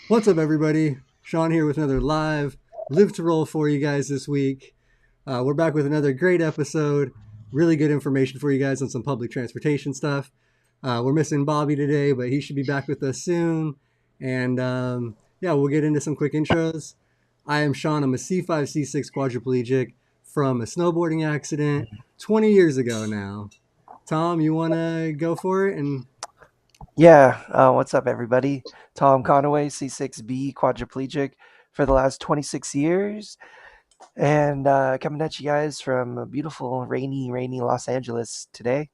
What's up, everybody? Shawn here with another live to roll for you guys this week. We're back with another great episode. Really good information for you guys on some public transportation stuff. We're missing Bobby today, but he should be back with us soon. And yeah, we'll get into some quick intros. I am Shawn. I'm a C5, C6 quadriplegic from a snowboarding accident 20 years ago now. Tom, you want to go for it? And Yeah, what's up, everybody? Tom Conaway, C6B quadriplegic for the last 26 years, and coming at you guys from a beautiful, rainy Los Angeles today.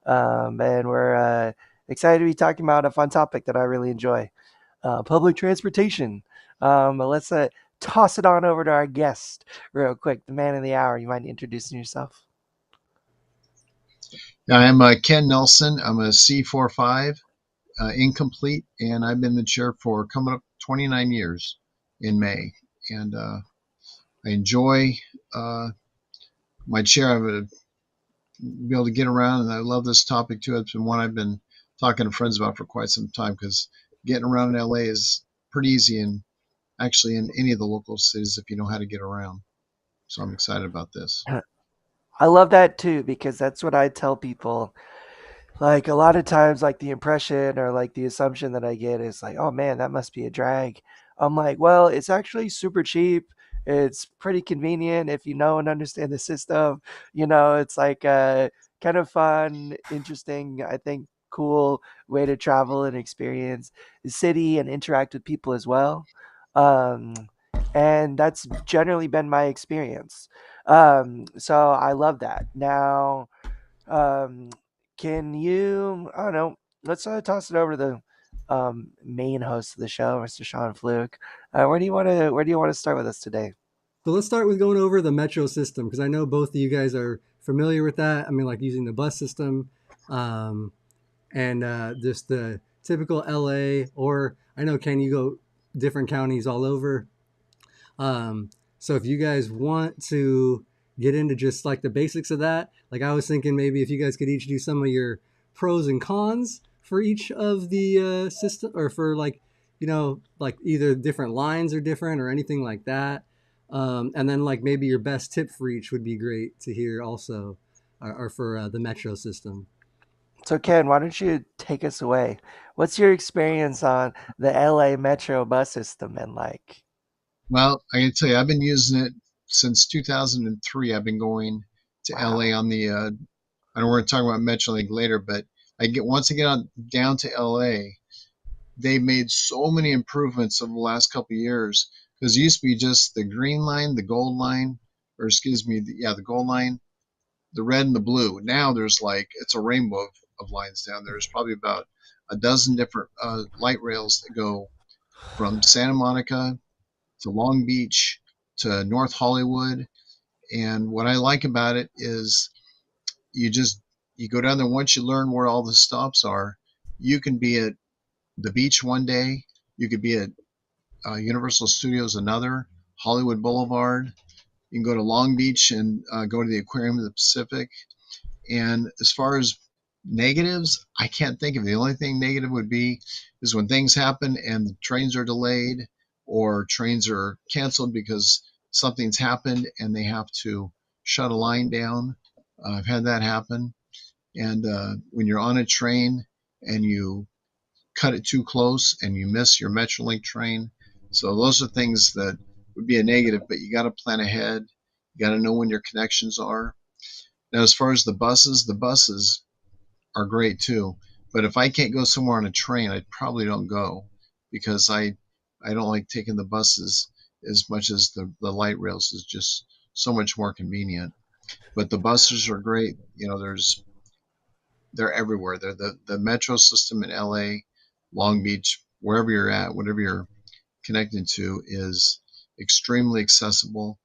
And we're excited to be talking about a fun topic that I really enjoy public transportation. But let's toss it on over to our guest real quick, the man of the hour. You mind introducing yourself? I'm Ken Nelson. I'm a C45 incomplete, and I've been the chair for coming up 29 years in May. And I enjoy uh, my chair. I'm going to be able to get around, and I love this topic too. It's been one I've been talking to friends about for quite some time because getting around in LA is pretty easy, and actually in any of the local cities if you know how to get around. So I'm excited about this. I love that too because that's what I tell people. Like a lot of times, like the impression or like the assumption that I get is like, oh man, that must be a drag. I'm like, well, it's actually super cheap. It's pretty convenient if you know and understand the system. It's like kind of fun, interesting, I think cool way to travel and experience the city and interact with people as well. Um, and that's generally been my experience. So I love that. Now, um, can you? I don't know. Let's toss it over to the main host of the show, Mr. Sean Fluke. Where do you want to start with us today? so let's start with going over the metro system because I know both of you guys are familiar with that. I mean, like using the bus system, um, and just the typical LA, or I know, Ken, you go different counties all over. So if you guys want to get into just like the basics of that, like I was thinking maybe if you guys could each do some of your pros and cons for each of the system, or for like, like either different lines are different or anything like that. And then like maybe your best tip for each would be great to hear also, or for the metro system. So, Ken, why don't you take us away? What's your experience on the LA Metro bus system and like? Well, I can tell you, I've been using it since 2003. I've been going to LA Wow. on the. I know we're going to talk about MetroLink later, but once I get on down to LA, they made so many improvements over the last couple of years because it used to be just the green line, the gold line, or excuse me, the gold line, the red and the blue. Now there's like it's a rainbow of lines down there. There's probably about a dozen different light rails that go from Santa Monica to Long Beach to North Hollywood. And what I like about it is you just you go down there once you learn where all the stops are. You can be at the beach one day. You could be at Universal Studios another, Hollywood Boulevard. You can go to Long Beach and go to the Aquarium of the Pacific. And as far as negatives, I can't think of. The only thing negative would be is when things happen and the trains are delayed or trains are canceled because something's happened and they have to shut a line down. I've had that happen. And when you're on a train and you cut it too close and you miss your Metrolink train. So those are things that would be a negative, but you got to plan ahead. You got to know when your connections are. Now, as far as the buses are great too. But if I can't go somewhere on a train, I probably don't go because I don't like taking the buses as much as the light rails is just so much more convenient. But the buses are great. You know, they're everywhere. They're the metro system in LA, Long Beach, wherever you're at, whatever you're connected to is extremely accessible,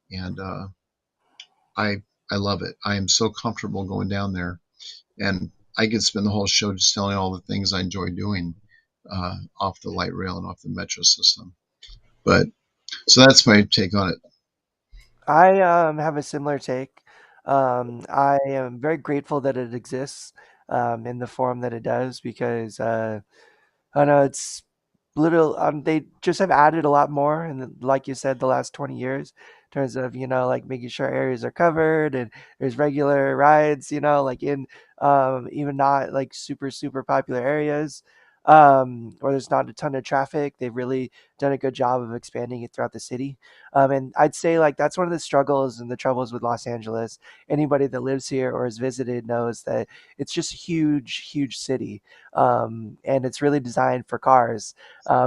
and I I love it. I am so comfortable going down there, and I could spend the whole show just telling all the things I enjoy doing off the light rail and off the metro system. But so that's my take on it. I have a similar take. I am very grateful that it exists in the form that it does because I don't know it's little they just have added a lot more, and like you said, the last 20 years in terms of like making sure areas are covered and there's regular rides, like in even not like super popular areas, or there's not a ton of traffic. They've really done a good job of expanding it throughout the city. And I'd say like that's one of the struggles and the troubles with Los Angeles. Anybody that lives here or has visited knows that it's just a huge city, and it's really designed for cars.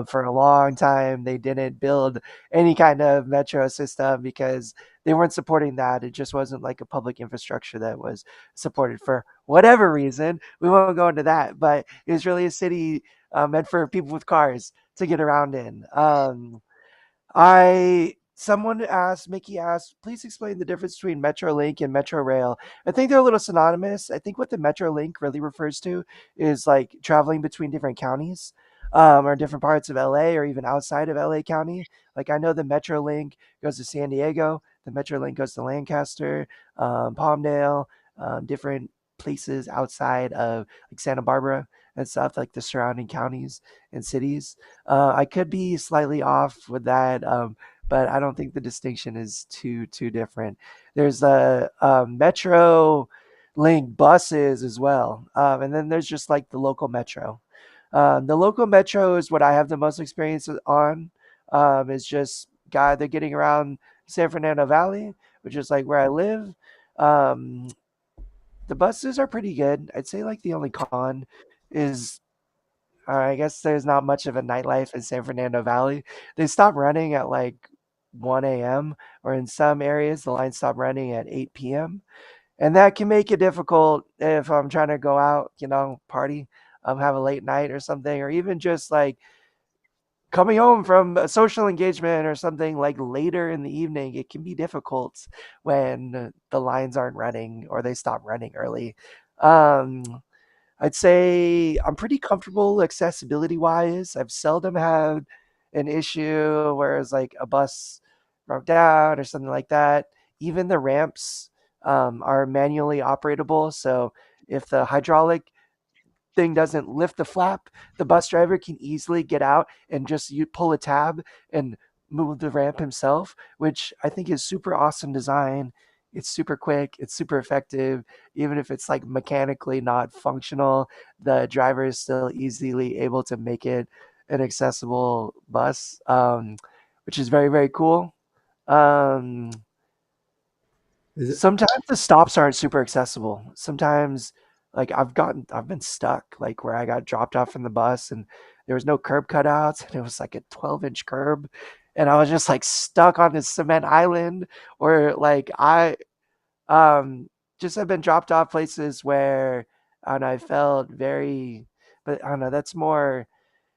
For a long time, they didn't build any kind of metro system because they weren't supporting that. It just wasn't like a public infrastructure that was supported for whatever reason. We won't go into that, but it was really a city meant for people with cars to get around in. Mickey asked, please explain the difference between Metrolink and Metro Rail. I think they're a little synonymous. I think what the Metrolink really refers to is like traveling between different counties, or different parts of LA or even outside of LA County. Like I know the Metrolink goes to San Diego, the Metrolink goes to Lancaster, Palmdale, different places outside of like Santa Barbara and stuff, like the surrounding counties and cities. I could be slightly off with that, but I don't think the distinction is too different. There's the Metro Link buses as well, and then there's just like the local metro. The local metro is what I have the most experience on. Is just they're getting around San Fernando Valley, which is like where I live. Um, the buses are pretty good. I'd say like the only con is I guess there's not much of a nightlife in San Fernando Valley. They stop running at like 1 a.m., or in some areas, the lines stop running at 8 p.m. And that can make it difficult if I'm trying to go out, party, have a late night or something, or even just like coming home from a social engagement or something like later in the evening. It can be difficult when the lines aren't running or they stop running early. Um, I'd say I'm pretty comfortable accessibility wise. I've seldom had an issue where it's like a bus broke down or something like that. Even the ramps are manually operatable. So if the hydraulic thing doesn't lift the flap, the bus driver can easily get out and just you pull a tab and move the ramp himself, which I think is super awesome design. It's super quick, it's super effective. Even if it's like mechanically not functional, the driver is still easily able to make it an accessible bus, which is very cool. Um, Is it? Sometimes the stops aren't super accessible. Sometimes, like I've been stuck, like where I got dropped off from the bus and there was no curb cutouts, and it was like a 12-inch curb, and I was just like stuck on this cement island. Or like I just have been dropped off places where and I felt very, but I don't know. That's more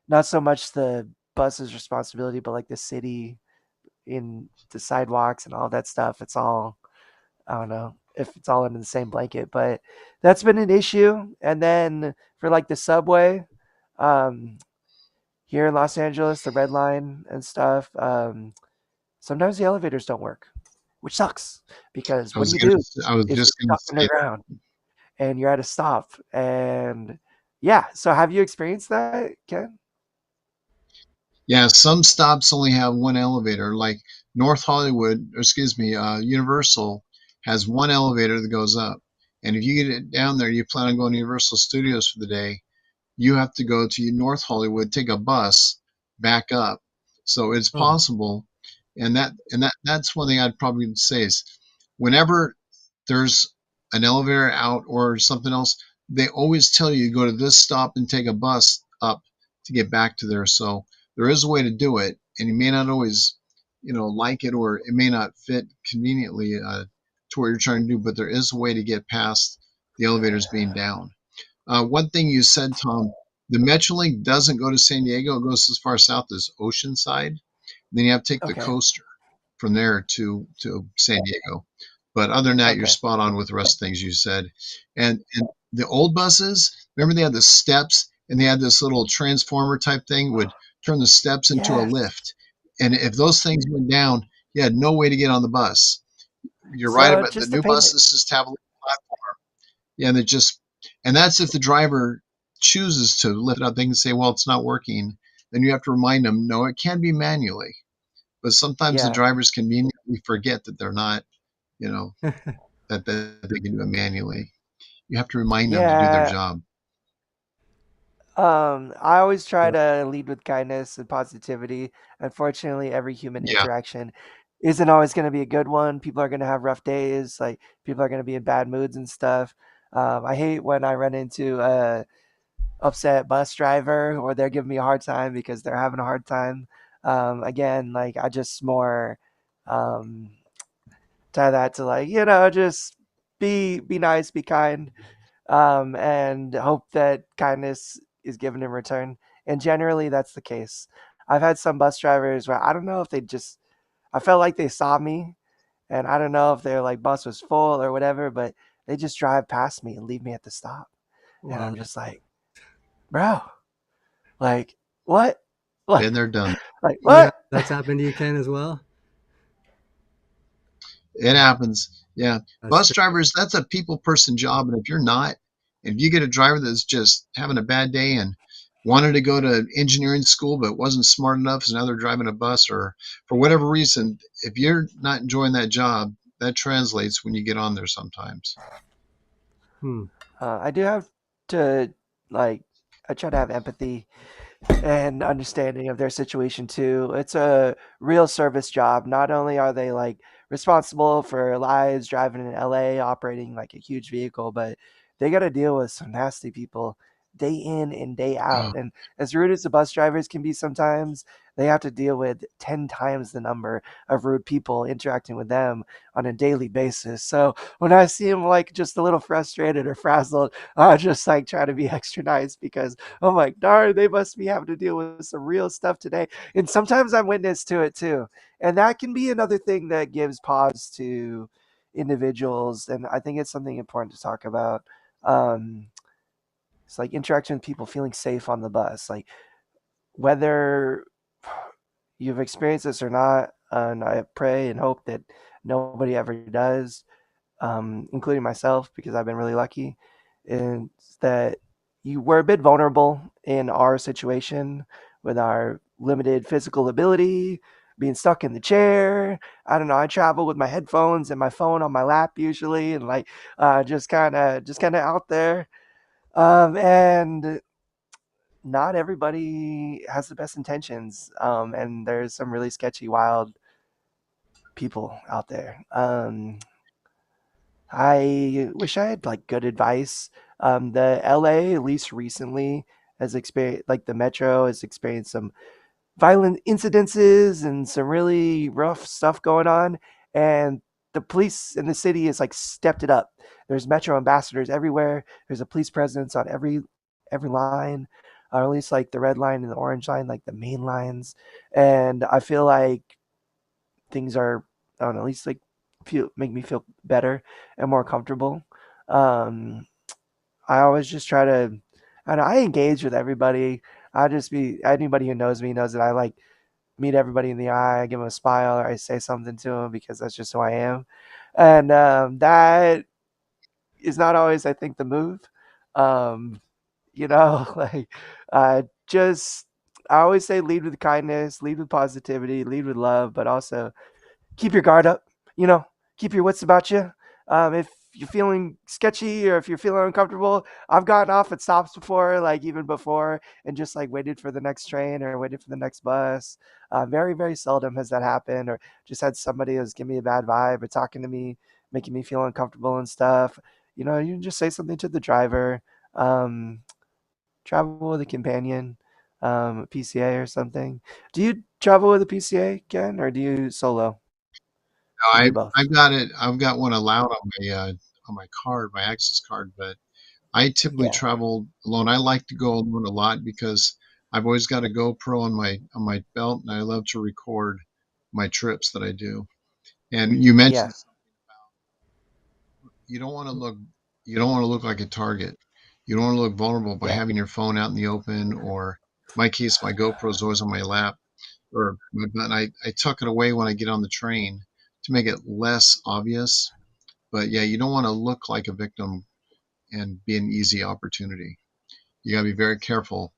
not so much the bus's responsibility, but like the city in the sidewalks and all that stuff. It's all I don't know if it's all under the same blanket, but that's been an issue. And then for like the subway, um, here in Los Angeles, the red line and stuff, sometimes the elevators don't work, which sucks because I what do was you gonna, do I was if you're just gonna stuck say that. underground and you're at a stop? And yeah, so have you experienced that, Ken? Yeah, some stops only have one elevator. Like North Hollywood, or excuse me, Universal has one elevator that goes up. And if you get it down there, you plan on going to Universal Studios for the day, you have to go to North Hollywood, take a bus, back up. So it's Hmm. possible, and that's one thing I'd probably say is whenever there's an elevator out or something else, they always tell you go to this stop and take a bus up to get back to there. So there is a way to do it, and you may not always, like it, or it may not fit conveniently to what you're trying to do, but there is a way to get past the elevators being down. One thing you said, Tom, the Metrolink doesn't go to San Diego. It goes as far south as Oceanside. Then you have to take the Okay. coaster from there to San Diego. But other than that, you're Okay. spot on with the rest of the things you said. And the old buses, remember they had the steps and they had this little transformer type thing would turn the steps into a Yes. lift. And if those things went down, you had no way to get on the bus. You're right So about the just to new paint it, buses just have a little platform. Yeah, and that's if the driver chooses to lift it up. They can say, well, it's not working. then you have to remind them, no, it can be manually. But sometimes the Yeah. drivers conveniently forget that they're not, you know, that they can do it manually. You have to remind them to do their Yeah. job. I always try Yep. to lead with kindness and positivity. Unfortunately, every human Yeah. interaction isn't always going to be a good one. People are going to have rough days. Like people are going to be in bad moods and stuff. I hate when I run into a upset bus driver or they're giving me a hard time because they're having a hard time. Again, like I just more um, tie that to like just be nice, be kind, and hope that kindness is given in return. And generally, that's the case. I've had some bus drivers where I don't know if they just, I felt like they saw me, and I don't know if their like bus was full or whatever, but they just drive past me and leave me at the stop, and Wow. I'm just like, bro, like what, like Been there, done. like Yeah, what? that's happened to you, Ken, as well. It happens. Yeah. That's Bus crazy. drivers, that's a people person job. And if you're not, if you get a driver that's just having a bad day and wanted to go to engineering school but wasn't smart enough, so now they're driving a bus or for whatever reason, if you're not enjoying that job, that translates when you get on there sometimes. Hmm. I do have to like, I try to have empathy and understanding of their situation too. It's a real service job. Not only are they like responsible for lives driving in LA, operating like a huge vehicle, but they got to deal with some nasty people day in and day out. Oh, And as rude as the bus drivers can be sometimes, they have to deal with 10 times the number of rude people interacting with them on a daily basis. So when I see them like just a little frustrated or frazzled, I just like try to be extra nice because I'm like, darn, they must be having to deal with some real stuff today. And sometimes I'm witness to it too. And that can be another thing that gives pause to individuals. And I think it's something important to talk about. Um, it's like interaction with people feeling safe on the bus. Like whether you've experienced this or not, and I pray and hope that nobody ever does, including myself, because I've been really lucky, is that you were a bit vulnerable in our situation with our limited physical ability, being stuck in the chair. I don't know. I travel with my headphones and my phone on my lap usually, and like just kind of out there. And not everybody has the best intentions, and there's some really sketchy, wild people out there. I wish I had like good advice. The LA, at least recently, has experienced like the metro has experienced some violent incidences and some really rough stuff going on. And the police in the city has like stepped it up. There's metro ambassadors everywhere. There's a police presence on every line, or at least like the red line and the orange line, like the main lines. And I feel like things are, I don't know, at least like make me feel better and more comfortable. Um, I always just try to, I don't know, I engage with everybody. I just be anybody who knows me knows that I like meet everybody in the eye, I give them a smile, or I say something to them because that's just who I am. And that is not always, I think, the move. Um, like just I always say lead with kindness, lead with positivity, lead with love, but also keep your guard up, you know, keep your wits about you. If you're feeling sketchy or if you're feeling uncomfortable, I've gotten off at stops before, like even before, and just like waited for the next train or waited for the next bus. Very, very seldom has that happened, or just had somebody who's giving me a bad vibe or talking to me, making me feel uncomfortable and stuff. You can just say something to the driver. Um, Travel with a companion, PCA or something. Do you travel with a PCA, Ken, or do you solo? no, You do I both. I've got it. I've got one allowed on my card, my access card, but I typically Yeah. travel alone. I like to go alone a lot because I've always got a GoPro on my belt, and I love to record my trips that I do. And you Yeah. mentioned you don't want to look you don't want to look like a target. You don't want to look vulnerable by Yeah. having your phone out in the open, or in my case, my GoPro is always on my lap, or I tuck it away when I get on the train to make it less obvious. But yeah, you don't want to look like a victim and be an easy opportunity. You got to be very careful.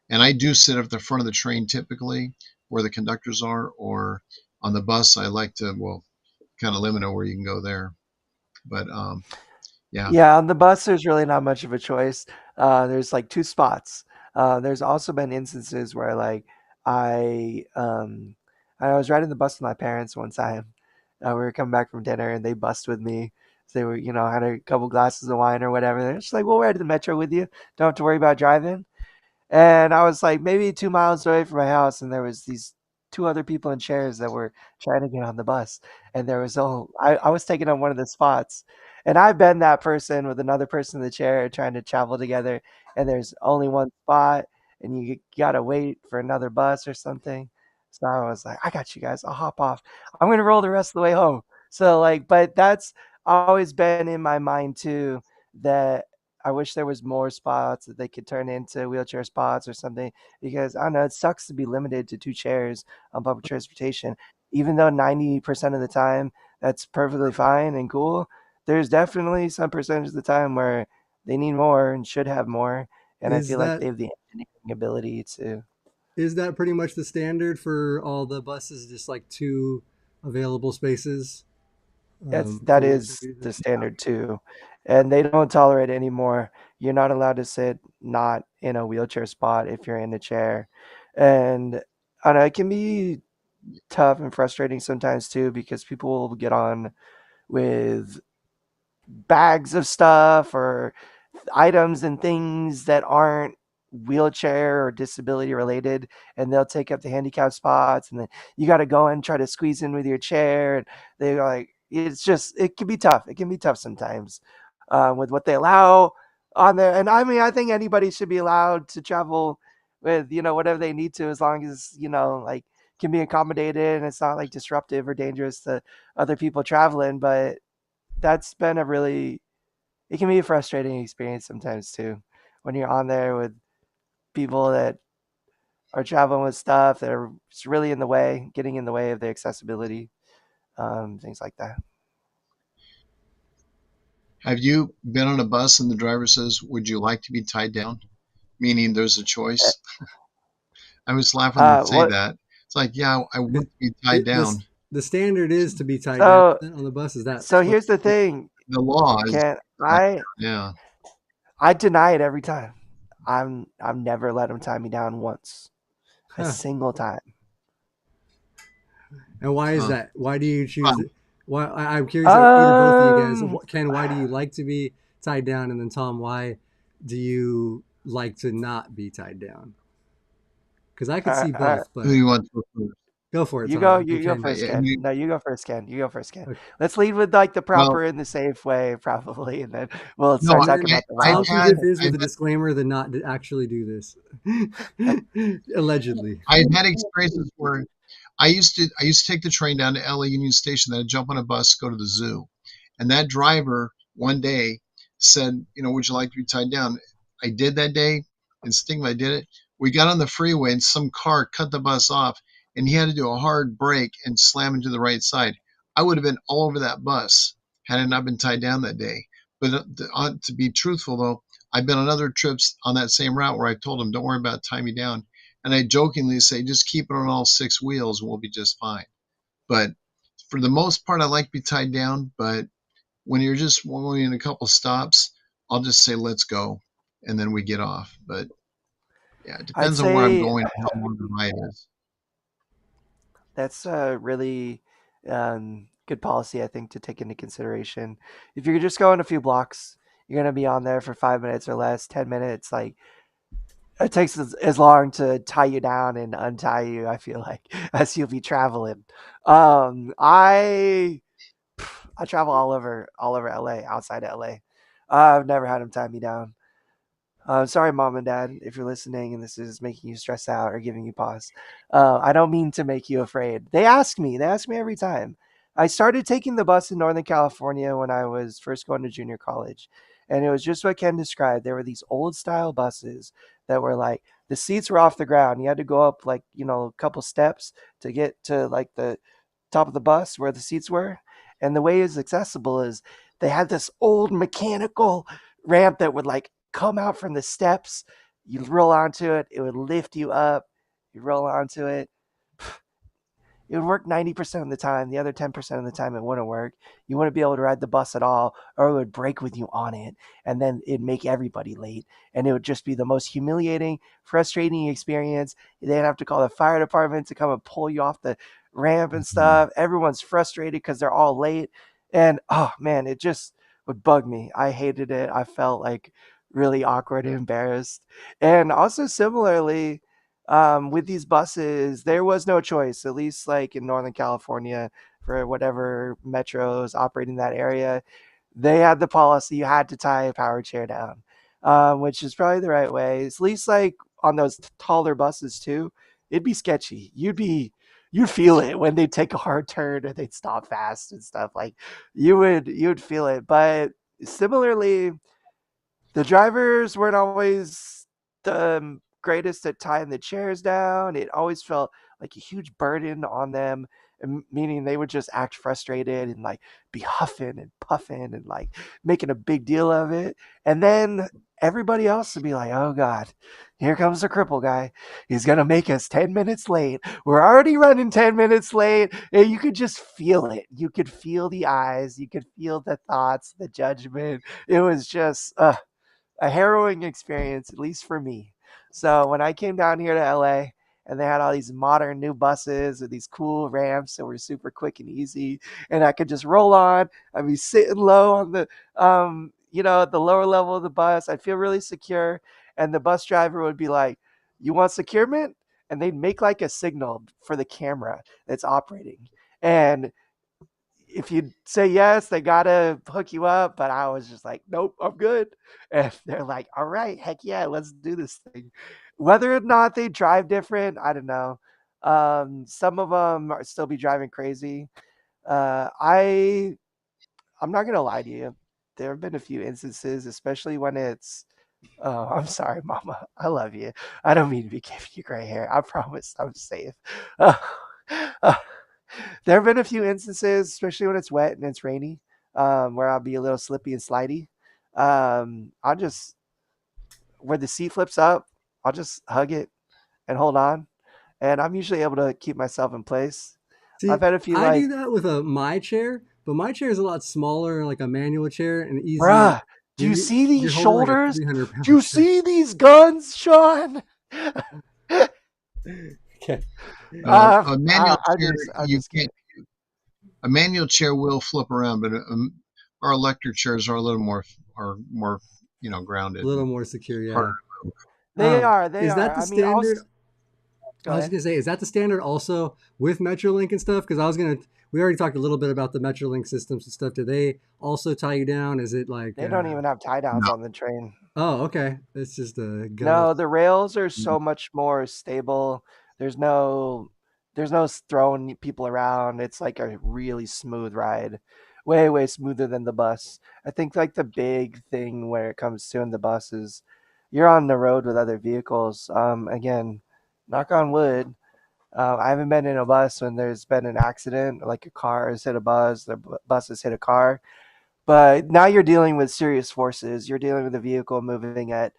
And I do sit at the front of the train typically where the conductors are, or on the bus, I like to, well, kind of limit where you can go there. But yeah, Yeah, on the bus, there's really not much of a choice. There's like two spots. There's also been instances where I um I was riding the bus with my parents one time. We were coming back from dinner and they bussed with me. So they were, had a couple glasses of wine or whatever. They're just like, "We'll ride to the metro with you. Don't have to worry about driving." And I was like maybe 2 miles away from my house, and there was these two other people in chairs that were trying to get on the bus. And there was I was taking on one of the spots. And I've been that person with another person in the chair trying to travel together, and there's only one spot, and you gotta wait for another bus or something. So I was like, I got you guys. I'll hop off. I'm gonna roll the rest of the way home. So but that's always been in my mind too, that I wish there was more spots that they could turn into wheelchair spots or something, because I don't know, it sucks to be limited to two chairs on public transportation. Even though 90% of the time that's perfectly fine and cool, there's definitely some percentage of the time where they need more and should have more. And I Is feel like that they have the engineering ability to. is that pretty much the standard for all the buses? Just like two available spaces That for wheelchair is the users? standard too. And they don't tolerate anymore. You're not allowed to sit not in a wheelchair spot if you're in a chair. And I don't know, it can be tough and frustrating sometimes too, because people will get on with bags of stuff or items and things that aren't wheelchair or disability related, and they'll take up the handicap spots, and then you got to go and try to squeeze in with your chair, and they're like, it can be tough. It can be tough sometimes, with what they allow on there. And I mean, I think anybody should be allowed to travel with whatever they need to, as long as can be accommodated and it's not like disruptive or dangerous to other people traveling. But that's been a really it can be a frustrating experience sometimes too, when you're on there with people that are traveling with stuff that are just really in the way, getting in the way of the accessibility, things like that. have you been on a bus and the driver says, "Would you like to be tied down?" Meaning there's a Uh, choice. I was laughing when they say what? that. It's like, yeah, I It, want to be tied down. the standard is to be tied down So, on the bus. Is that so what? here's the thing, The law is, Ken. I yeah. I deny it every time. I've never let them tie me down once, a Huh. single time. And why is Huh. that? Why do you choose Well, it? I'm curious, either both of you guys. Um, Ken, why do you like to be tied down? And then Tom, why do you like to not be tied down? Because I could uh, see uh, both, who do but you want to go first? go for it, You go. Tom. And You go Ken. first, And Ken. you, No, you go first, Ken. You go first, Ken. Okay. Let's lead with like the well, proper and the safe way, probably, and then we'll no, start And talking then about the I've Tom violent can had, give aspect. his I've with a disclaimer to not to actually do this. Allegedly. I've had experiences where I used to take the train down to LA Union Station, then I'd jump on a bus, go to the zoo. And that driver one day said, would you like to be tied down? I did that day. Instinctively, I did it. We got on the freeway and some car cut the bus off, and he had to do a hard brake and slam into the right side. I would have been all over that bus had I not been tied down that day. But to be truthful, though, I've been on other trips on that same route where I told him, don't worry about tying me down. And I jokingly say, just keep it on all six wheels and we'll be just fine. But for the most part, I like to be tied down. But when you're just only in a couple stops, I'll just say, let's go. And then we get off. But yeah, it I'd depends on where I'm say going, how long the ride is. that's a really good policy, I think, to take into consideration. If you're just going a few blocks, you're gonna be on there for 5 minutes or less, 10 minutes. Like it takes as long to tie you down and untie you, I feel like, as you'll be traveling. Um, I I travel all over LA, outside LA. I've never had them tie me down. Sorry, mom and dad, if you're listening and this is making you stress out or giving you pause. I don't mean to make you afraid. They ask me. They ask me every time. I started taking the bus in Northern California when I was first going to junior college. And it was just what Ken described. There were these old style buses that were like the seats were off the ground. You had to go up like, a couple steps to get to like the top of the bus where the seats were. And the way it's accessible is they had this old mechanical ramp that would like come out from the steps You roll onto it, it would lift you up. You roll onto it, it would work 90% of the time. The other 10% of the time, it wouldn't work. You wouldn't be able to ride the bus at all, or it would break with you on it. And then it'd make everybody late. And it would just be the most humiliating, frustrating experience. They'd have to call the fire department to come and pull you off the ramp and Mhm. stuff. Everyone's frustrated because they're all late. And oh man, it just would bug me. I hated it. I felt like really awkward and embarrassed. And also, similarly, with these buses, there was no choice, at least like in Northern California, for whatever metros operating that area. They had the policy you had to tie a power chair down, which is probably the right way. At least like on those taller buses too, it'd be sketchy. You'd feel it when they take a hard turn or they'd stop fast and stuff. Like you'd feel it. But similarly, the drivers weren't always the greatest at tying the chairs down. It always felt like a huge burden on them, meaning they would just act frustrated and like be huffing and puffing and like making a big deal of it. And then everybody else would be like, oh God, here comes the cripple guy. He's going to make us 10 minutes late. We're already running 10 minutes late. And you could just feel it. You could feel the eyes. You could feel the thoughts, the judgment. It was just, a harrowing experience, at least for me. So when I came down here to LA and they had all these modern new buses with these cool ramps that were super quick and easy, and I could just roll on, I'd be sitting low on the the lower level of the bus. I'd feel really secure, and the bus driver would be like, "You want securement?" And they'd make like a signal for the camera that's operating. And if you say yes, they gotta hook you up. But I was just like, nope, I'm good. And they're like, all right, heck yeah, let's do this thing. Whether or not they drive different, I don't know. Some of them are still be driving crazy. I'm not gonna lie to you. There have been a few instances, especially when it's. Oh, I'm sorry, Mama. I love you. I don't mean to be giving you gray hair. I promise I'm safe. Uh, uh, there have been a few instances, especially when it's wet and it's rainy, where I'll be a little slippy and slidey. I'll just where the seat flips up, I'll just hug it and hold on, and I'm usually able to keep myself in place. I've See, had a few I do like, that with a my chair, but my chair is a lot smaller, like a manual chair, and easier. bruh, do you see these You're holding like a shoulders? 300 Do pound you chair. see these guns, Shawn? Okay. A manual chair, I'm you just can't. kidding. A manual chair will flip around, but our electric chairs are a little more A grounded little and more secure, harder yeah. to move. They are, they Is that are. the I mean, I'll standard? go I was ahead. gonna say, is that the standard also with Metrolink and stuff? Because I was gonna, we already talked a little bit about the Metrolink systems and stuff. Do they also tie you down? Is it like, They don't even have tie downs No, on the train. oh, okay, it's just a go. No, the rails are so much more stable. There's no throwing people around. It's like a really smooth ride. Way, way smoother than the bus. I think like the big thing where it comes to in the bus is you're on the road with other vehicles. Again, knock on wood. I haven't been in a bus when there's been an accident, like a car has hit a bus, the bus has hit a car. But now you're dealing with serious forces. You're dealing with a vehicle moving at,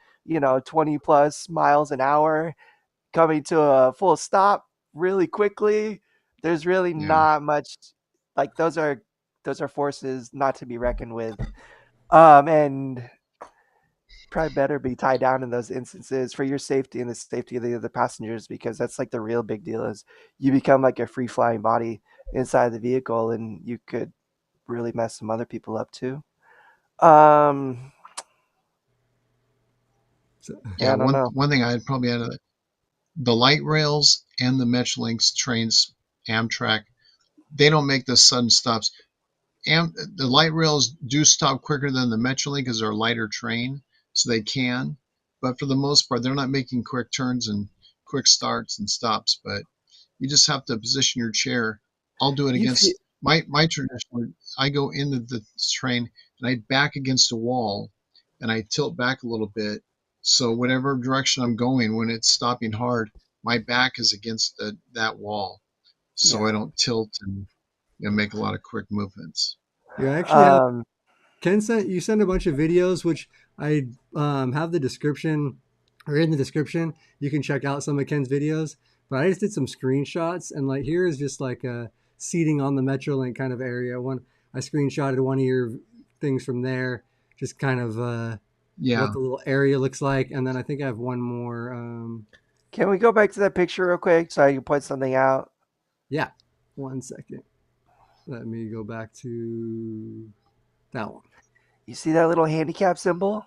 20 plus miles an hour, coming to a full stop really quickly. There's really yeah, not much like those are forces not to be reckoned with. And probably better be tied down in those instances for your safety and the safety of the other passengers, because that's like the real big deal is you become like a free flying body inside the vehicle and you could really mess some other people up too. Um, So, yeah, yeah. I don't One know. one thing I'd probably add, the light rails and the Metrolinx trains, Amtrak, they don't make the sudden stops. The light rails do stop quicker than the Metrolink because they're a lighter train, so they can. But for the most part, they're not making quick turns and quick starts and stops. But you just have to position your chair. I'll do it You feel against my tradition. I go into the train and I back against a wall and I tilt back a little bit. So whatever direction I'm going, when it's stopping hard, my back is against that wall, so I yeah. don't tilt and make a lot of quick movements. yeah, I actually have Um, Ken sent a bunch of videos, which I have the description. or in the description, you can check out some of Ken's videos. But I just did some screenshots, and like here is just like a seating on the MetroLink kind of area. One I screenshotted one of your things from there, just kind of what Yeah. the little area looks like, and then I think I have one more. Can we go back to that picture real quick so I can point something out? Yeah, 1 second. Let me go back to that one. You see that little handicap symbol?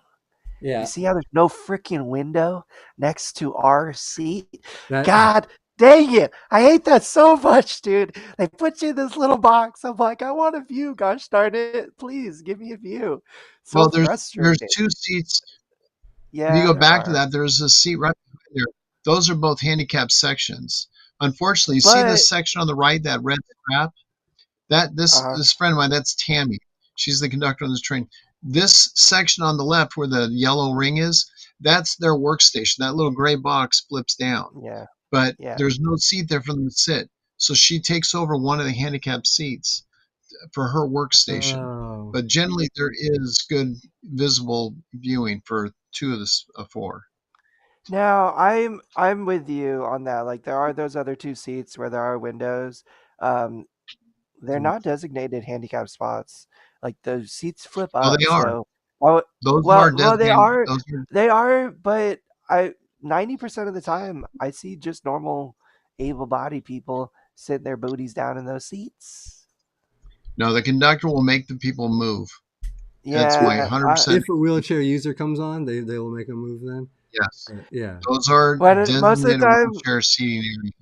You Yeah, see how there's no freaking window next to our seat? that God dang it. I hate that so much, dude. They put you in this little box. I'm like, I want a view. Gosh darn it. Please give me a view. So Well, there's frustrating. two seats. If you Yeah, go there back to are. that, there's a seat right behind there. Those are both handicap sections. Unfortunately, see But this section on the right, that red strap? That uh this friend of mine, that's Tammy. She's the conductor on this train. This section on the left where the yellow ring is, that's their workstation. That little gray box flips down. yeah, But yeah. there's no seat there for them to sit. So she takes over one of the handicapped seats for her workstation. oh, But generally, there is good visible viewing for two of the four. Now I'm with you on that. Like there are those other two seats where there are windows. Um, they're not designated handicap spots. Like those seats flip Oh, they up. are. So, oh, Those well, are well, they designated. are, Those are they are. But I 90% of the time I see just normal able-bodied people sitting their booties down in those seats. no. The conductor will make the people move. That's my Yeah, 100%. if a wheelchair user comes on, they will make a move then. Yes. But yeah, Those are but most of the designated time, wheelchair seating areas.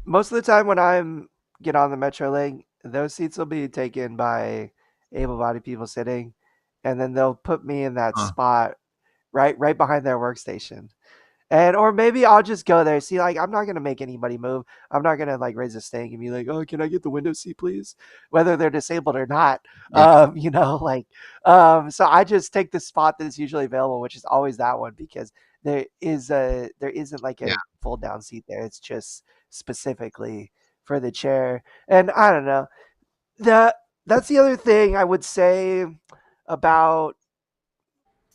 when I'm get on the MetroLink, those seats will be taken by able-bodied people sitting, and then they'll put me in that Huh. spot right behind their workstation. And or maybe I'll just go there. See, like I'm not gonna make anybody move. I'm not gonna like raise a stink and be like, "Oh, can I get the window seat, please?" Whether they're disabled or not. Yeah. Like, so I just take the spot that's usually available, which is always that one because there isn't like Yeah. a fold down seat there. It's just specifically for the chair. And I don't know that that's the other thing I would say about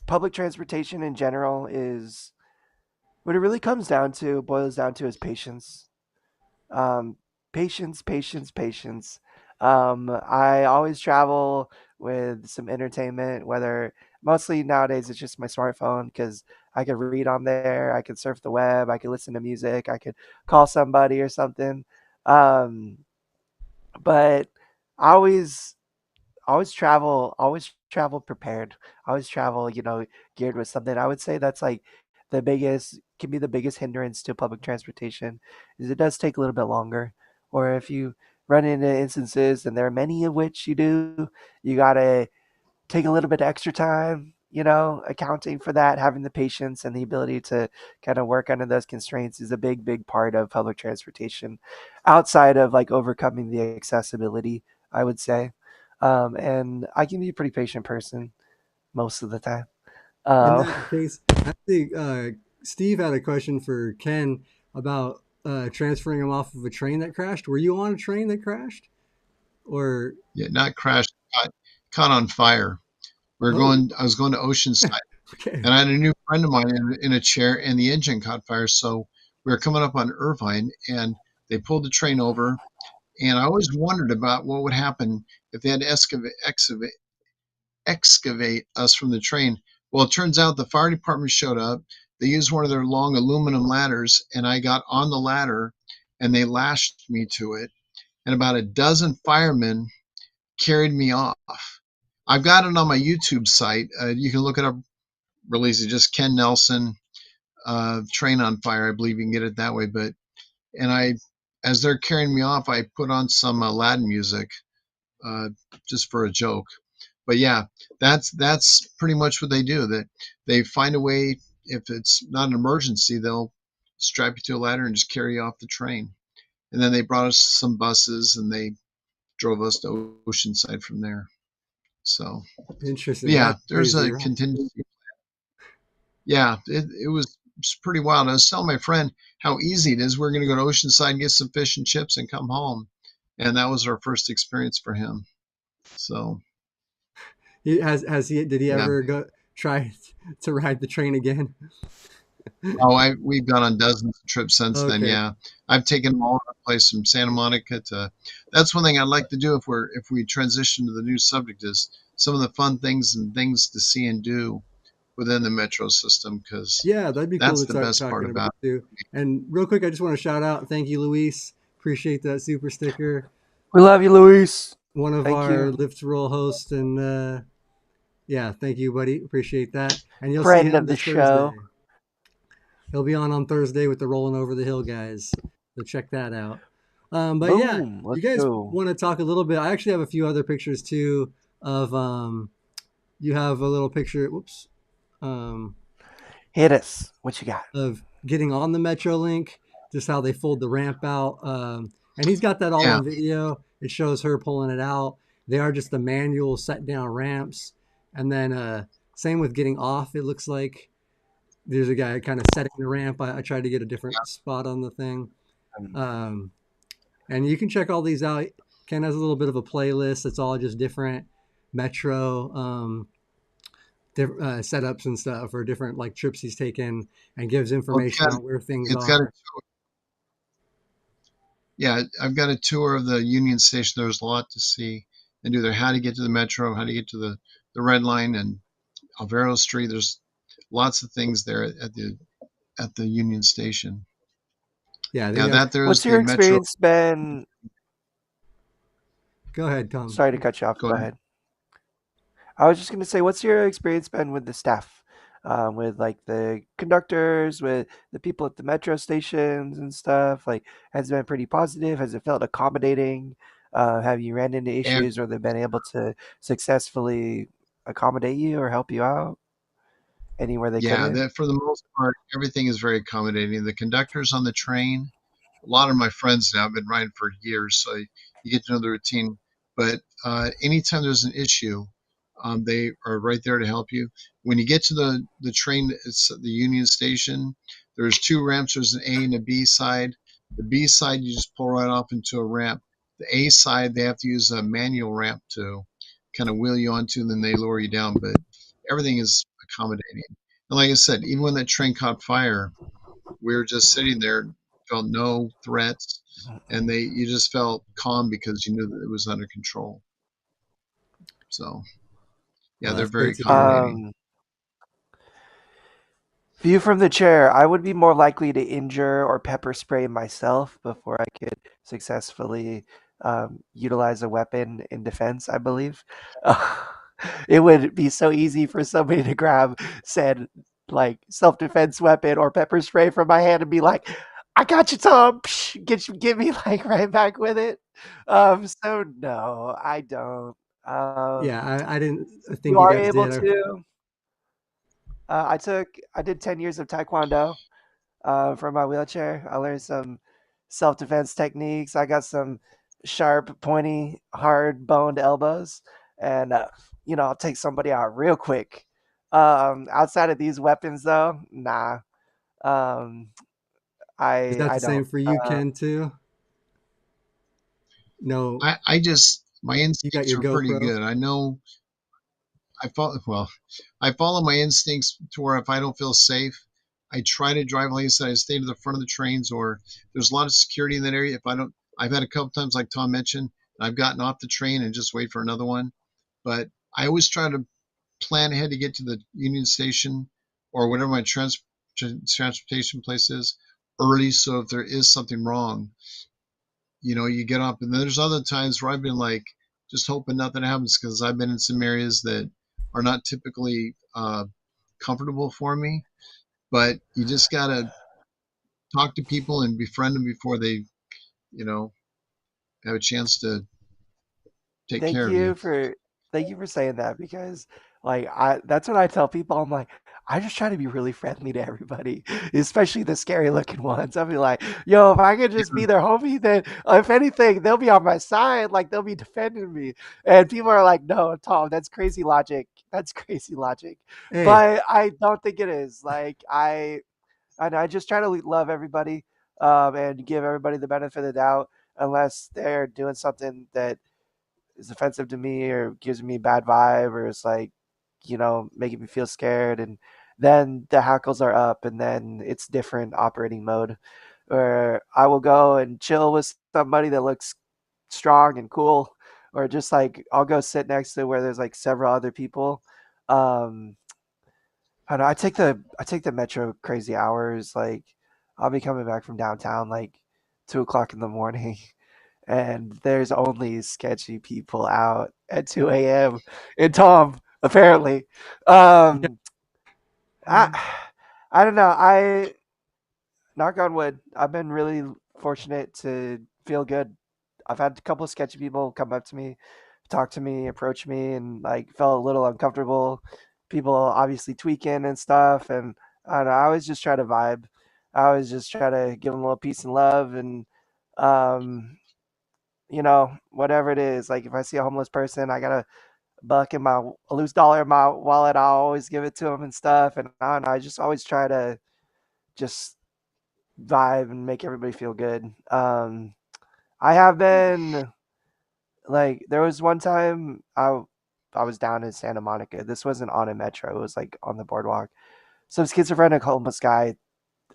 public transportation in general is what it really comes down to, boils down to, is patience. Um, Patience, patience, patience. I always travel with some entertainment, whether mostly nowadays it's just my smartphone because I could read on there, I could surf the web, I could listen to music, I could call somebody or something. Um, but I always travel prepared. Always travel, geared with something. I would say that's like the biggest can be the biggest hindrance to public transportation is it does take a little bit longer. Or if you run into instances, and there are many of which you do, you gotta take a little bit extra time, accounting for that, having the patience and the ability to kind of work under those constraints is a big, big part of public transportation outside of like overcoming the accessibility, I would say. And I can be a pretty patient person most of the time. in Um, that case, I think Steve had a question for Ken about transferring him off of a train that crashed. Were you on a train that crashed, or Yeah. Not crashed. Caught on fire. oh, I was going to Oceanside, okay, and I had a new friend of mine in a chair, and the engine caught fire. So we were coming up on Irvine, and they pulled the train over. And I always wondered about what would happen if they had to excavate us from the train. Well, it turns out the fire department showed up. They used one of their long aluminum ladders, and I got on the ladder, and they lashed me to it. And about a dozen firemen carried me off. I've got it on my YouTube site. You can look it up really easy. Just Ken Nelson, train on fire. I believe you can get it that way. But and I, as they're carrying me off, I put on some Latin music, uh, just for a joke. But yeah, that's pretty much what they do. That they find a way. If it's not an emergency, they'll strap you to a ladder and just carry you off the train. And then they brought us some buses and they drove us to Oceanside from there. So interesting. yeah, That's there's crazy, a right? contingency. Yeah, it was pretty wild. I was telling my friend how easy it is. We're going to go to Oceanside, get some fish and chips, and come home. And that was our first experience for him. So He has he did he yeah, ever go try to ride the train again? Oh, I we've gone on dozens of trips since then. Okay. Yeah, I've taken them all over the place from Santa Monica to. That's one thing I'd like to do if we transition to the new subject is some of the fun things and things to see and do within the metro system because Yeah, that'd be cool that's to the start best part talking about about too. And real quick, I just want to shout out, thank you, Luis. Appreciate that super sticker. We love you, Luis. One of Thank our you. Lift to Roll hosts, and yeah, thank you, buddy. Appreciate that. And you'll see Friend him of the this show. Thursday. He'll be on Thursday with the Rolling Over the Hill guys. So check that out. But yeah, Boom. you Let's guys go. want to talk a little bit? I actually have a few other pictures too of you have a little picture. Whoops. Um, Hit us. What you got? of getting on the Metrolink, just how they fold the ramp out. And he's got that all yeah on video. It shows her pulling it out. They are just the manual set down ramps. And then same with getting off, it looks like there's a guy kind of setting the ramp. I tried to get a different spot on the thing. Um, and you can check all these out. Ken has a little bit of a playlist. It's all just different Metro setups and stuff, or different like trips he's taken, and gives well, information on where things it's got a are. yeah I've got a tour of the Union Station. There's a lot to see and do there. How to get to the metro, how to get to the Red Line and Alvaro Street. There's lots of things there at the Union Station. Yeah, they Yeah, got. that there's What's the your metro. experience been? Go ahead, Tom. Sorry to cut you off. Go Go ahead. ahead. I was just gonna say, what's your experience been with the staff, with like the conductors, with the people at the metro stations and stuff? Like, has it been pretty positive? Has it felt accommodating? Have you ran into And issues where they've been able to successfully accommodate you or help you out anywhere they yeah, couldn't? that for the most part, everything is very accommodating. The conductors on the train, a lot of my friends now, I've been riding for years, so you get to know the routine. But anytime there's an issue, they are right there to help you. When you get to the train, it's the Union Station. There's two ramps. There's an A and a B side. The B side, you just pull right off into a ramp. The A side, they have to use a manual ramp to kind of wheel you onto, and then they lower you down. But everything is accommodating. And like I said, even when that train caught fire, we were just sitting there, felt no threats, and they you just felt calm because you knew that it was under control. So yeah, Well, they're that's very great to hear. accommodating. Um, View from the chair. I would be more likely to injure or pepper spray myself before I could successfully utilize a weapon in defense, I believe. It would be so easy for somebody to grab said like self-defense weapon or pepper spray from my hand and be like, I got you, Tom. Psh, get me like right back with it. So no, I don't. Yeah, Um, I didn't think you you are guys able did. to. I did 10 years of Taekwondo for my wheelchair. I learned some self defense techniques. I got some sharp, pointy, hard boned elbows, and I'll take somebody out real quick. Outside of these weapons, though, nah. Um, Is I that I the don't. same for you, Ken? Too? No, I just my you got instincts your are pretty GoPro. good. I know I follow well, I follow my instincts to where if I don't feel safe, I try to drive. Like I said, I stay to the front of the trains, or there's a lot of security in that area. If I don't, I've had a couple times, like Tom mentioned, I've gotten off the train and just wait for another one. But I always try to plan ahead to get to the Union Station or whatever my transportation place is early. So if there is something wrong, you get up. And then there's other times where I've been like just hoping nothing happens because I've been in some areas that are not typically comfortable for me. But you just gotta talk to people and befriend them before they, you know, have a chance to take Thank care of you. you for thank you for saying that because like I that's what I tell people. I'm like, I just try to be really friendly to everybody, especially the scary looking ones. I'll be like, yo, if I could just be their homie, then if anything, they'll be on my side, like they'll be defending me. And people are like, no, Tom, that's crazy logic. That's crazy logic. Hey, But I don't think it is. I just try to love everybody, and give everybody the benefit of the doubt unless they're doing something that is offensive to me or gives me a bad vibe or it's like making me feel scared, and then the hackles are up, and then it's different operating mode, where I will go and chill with somebody that looks strong and cool, or just like I'll go sit next to where there's like several other people. Um, I don't know. I take the metro crazy hours. Like I'll be coming back from downtown like 2 o'clock in the morning, and there's only sketchy people out at 2 a.m. in Tom, apparently. Yeah. Um, I I don't know. I knock on wood. I've been really fortunate to feel good. I've had a couple of sketchy people come up to me, talk to me, approach me, and like felt a little uncomfortable. People obviously tweaking and stuff, and I don't know. I always just try to vibe. I always just try to give them a little peace and love, and um, whatever it is. Like if I see a homeless person, I got a loose dollar in my wallet. I'll always give it to them and stuff. And I don't know. I just always try to just vibe and make everybody feel good. I have been like there was one time I was down in Santa Monica. This wasn't on a metro. It was like on the boardwalk. Some schizophrenic homeless guy.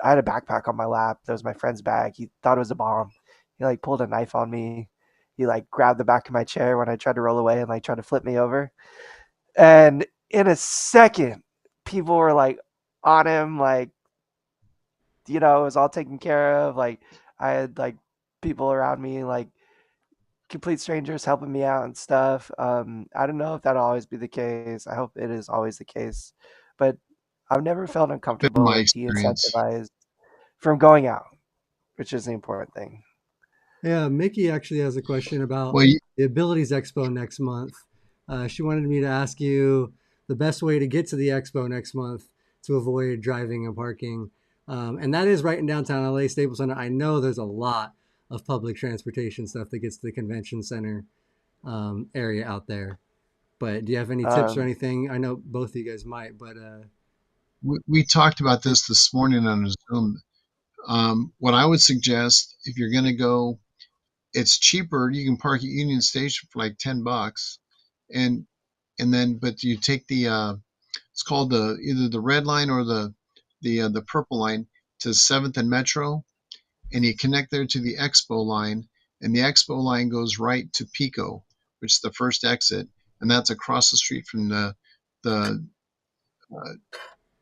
I had a backpack on my lap. That was my friend's bag. He thought it was a bomb. He like pulled a knife on me. He like grabbed the back of my chair when I tried to roll away and like tried to flip me over. And in a second, people were like on him, like, it was all taken care of. Like, I had like people around me, like complete strangers helping me out and stuff. I don't know if that'll always be the case. I hope it is always the case. But I've never felt Been uncomfortable my or de experience. incentivized from going out, which is the important thing. Yeah, Mickey actually has a question about Well, the Abilities Expo next month. She wanted me to ask you the best way to get to the expo next month to avoid driving and parking. And that is right in downtown LA, Staples Center. I know there's a lot of public transportation stuff that gets to the convention center area out there. But do you have any tips or Um, anything? I know both of you guys might, but we talked about it, this morning on a Zoom. What I would suggest if you're going to go, it's cheaper. You can park at Union Station for like $10, and then but you take the it's called the either the red line or the purple line to Seventh and Metro, and you connect there to the Expo line, and the Expo line goes right to Pico, which is the first exit, and that's across the street from the uh,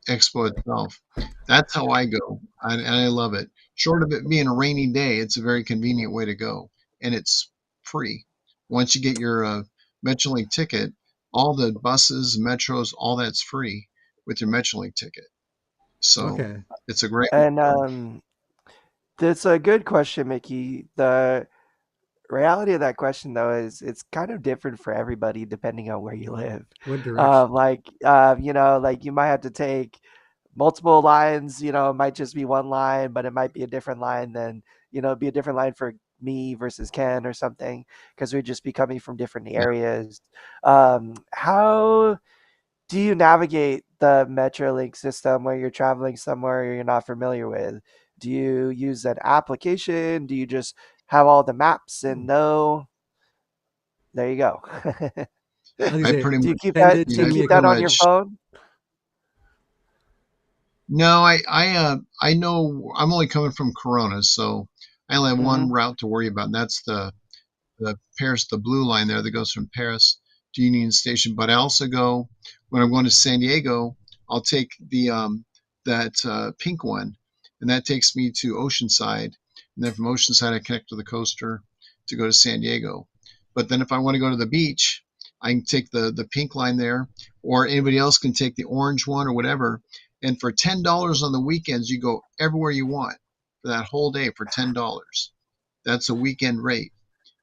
Expo itself. That's how I go, and I love it. Short of it being a rainy day, it's a very convenient way to go, and it's free. Once you get your Metrolink ticket, all the buses, metros, all that's free with your Metrolink ticket. So okay. it's a great way and to go. That's a good question, Mickey. The reality of that question, though, is it's kind of different for everybody depending on where you live. What direction? Like you might have to take multiple lines. It might just be one line, but it might be a different line than, be a different line for me versus Ken or something, because we'd just be coming from different Yeah, areas. How do you navigate the Metrolink system where you're traveling somewhere you're not familiar with? Do you use an application? Do you just have all the maps and know? There you go. I was I gonna say, pretty Do you much keep send that? it Do yeah, you to I me keep a that pretty on your much phone? no. I know I'm only coming from Corona, so I only have Hmm. one route to worry about, and that's the Paris, the blue line there that goes from Paris to Union Station. But I also go when I'm going to San Diego. I'll take the that pink one, and that takes me to Oceanside, and then from Oceanside I connect to the coaster to go to San Diego. But then if I want to go to the beach, I can take the pink line there, or anybody else can take the orange one or whatever. And for $10 on the weekends, you go everywhere you want for that whole day for $10. That's a weekend rate.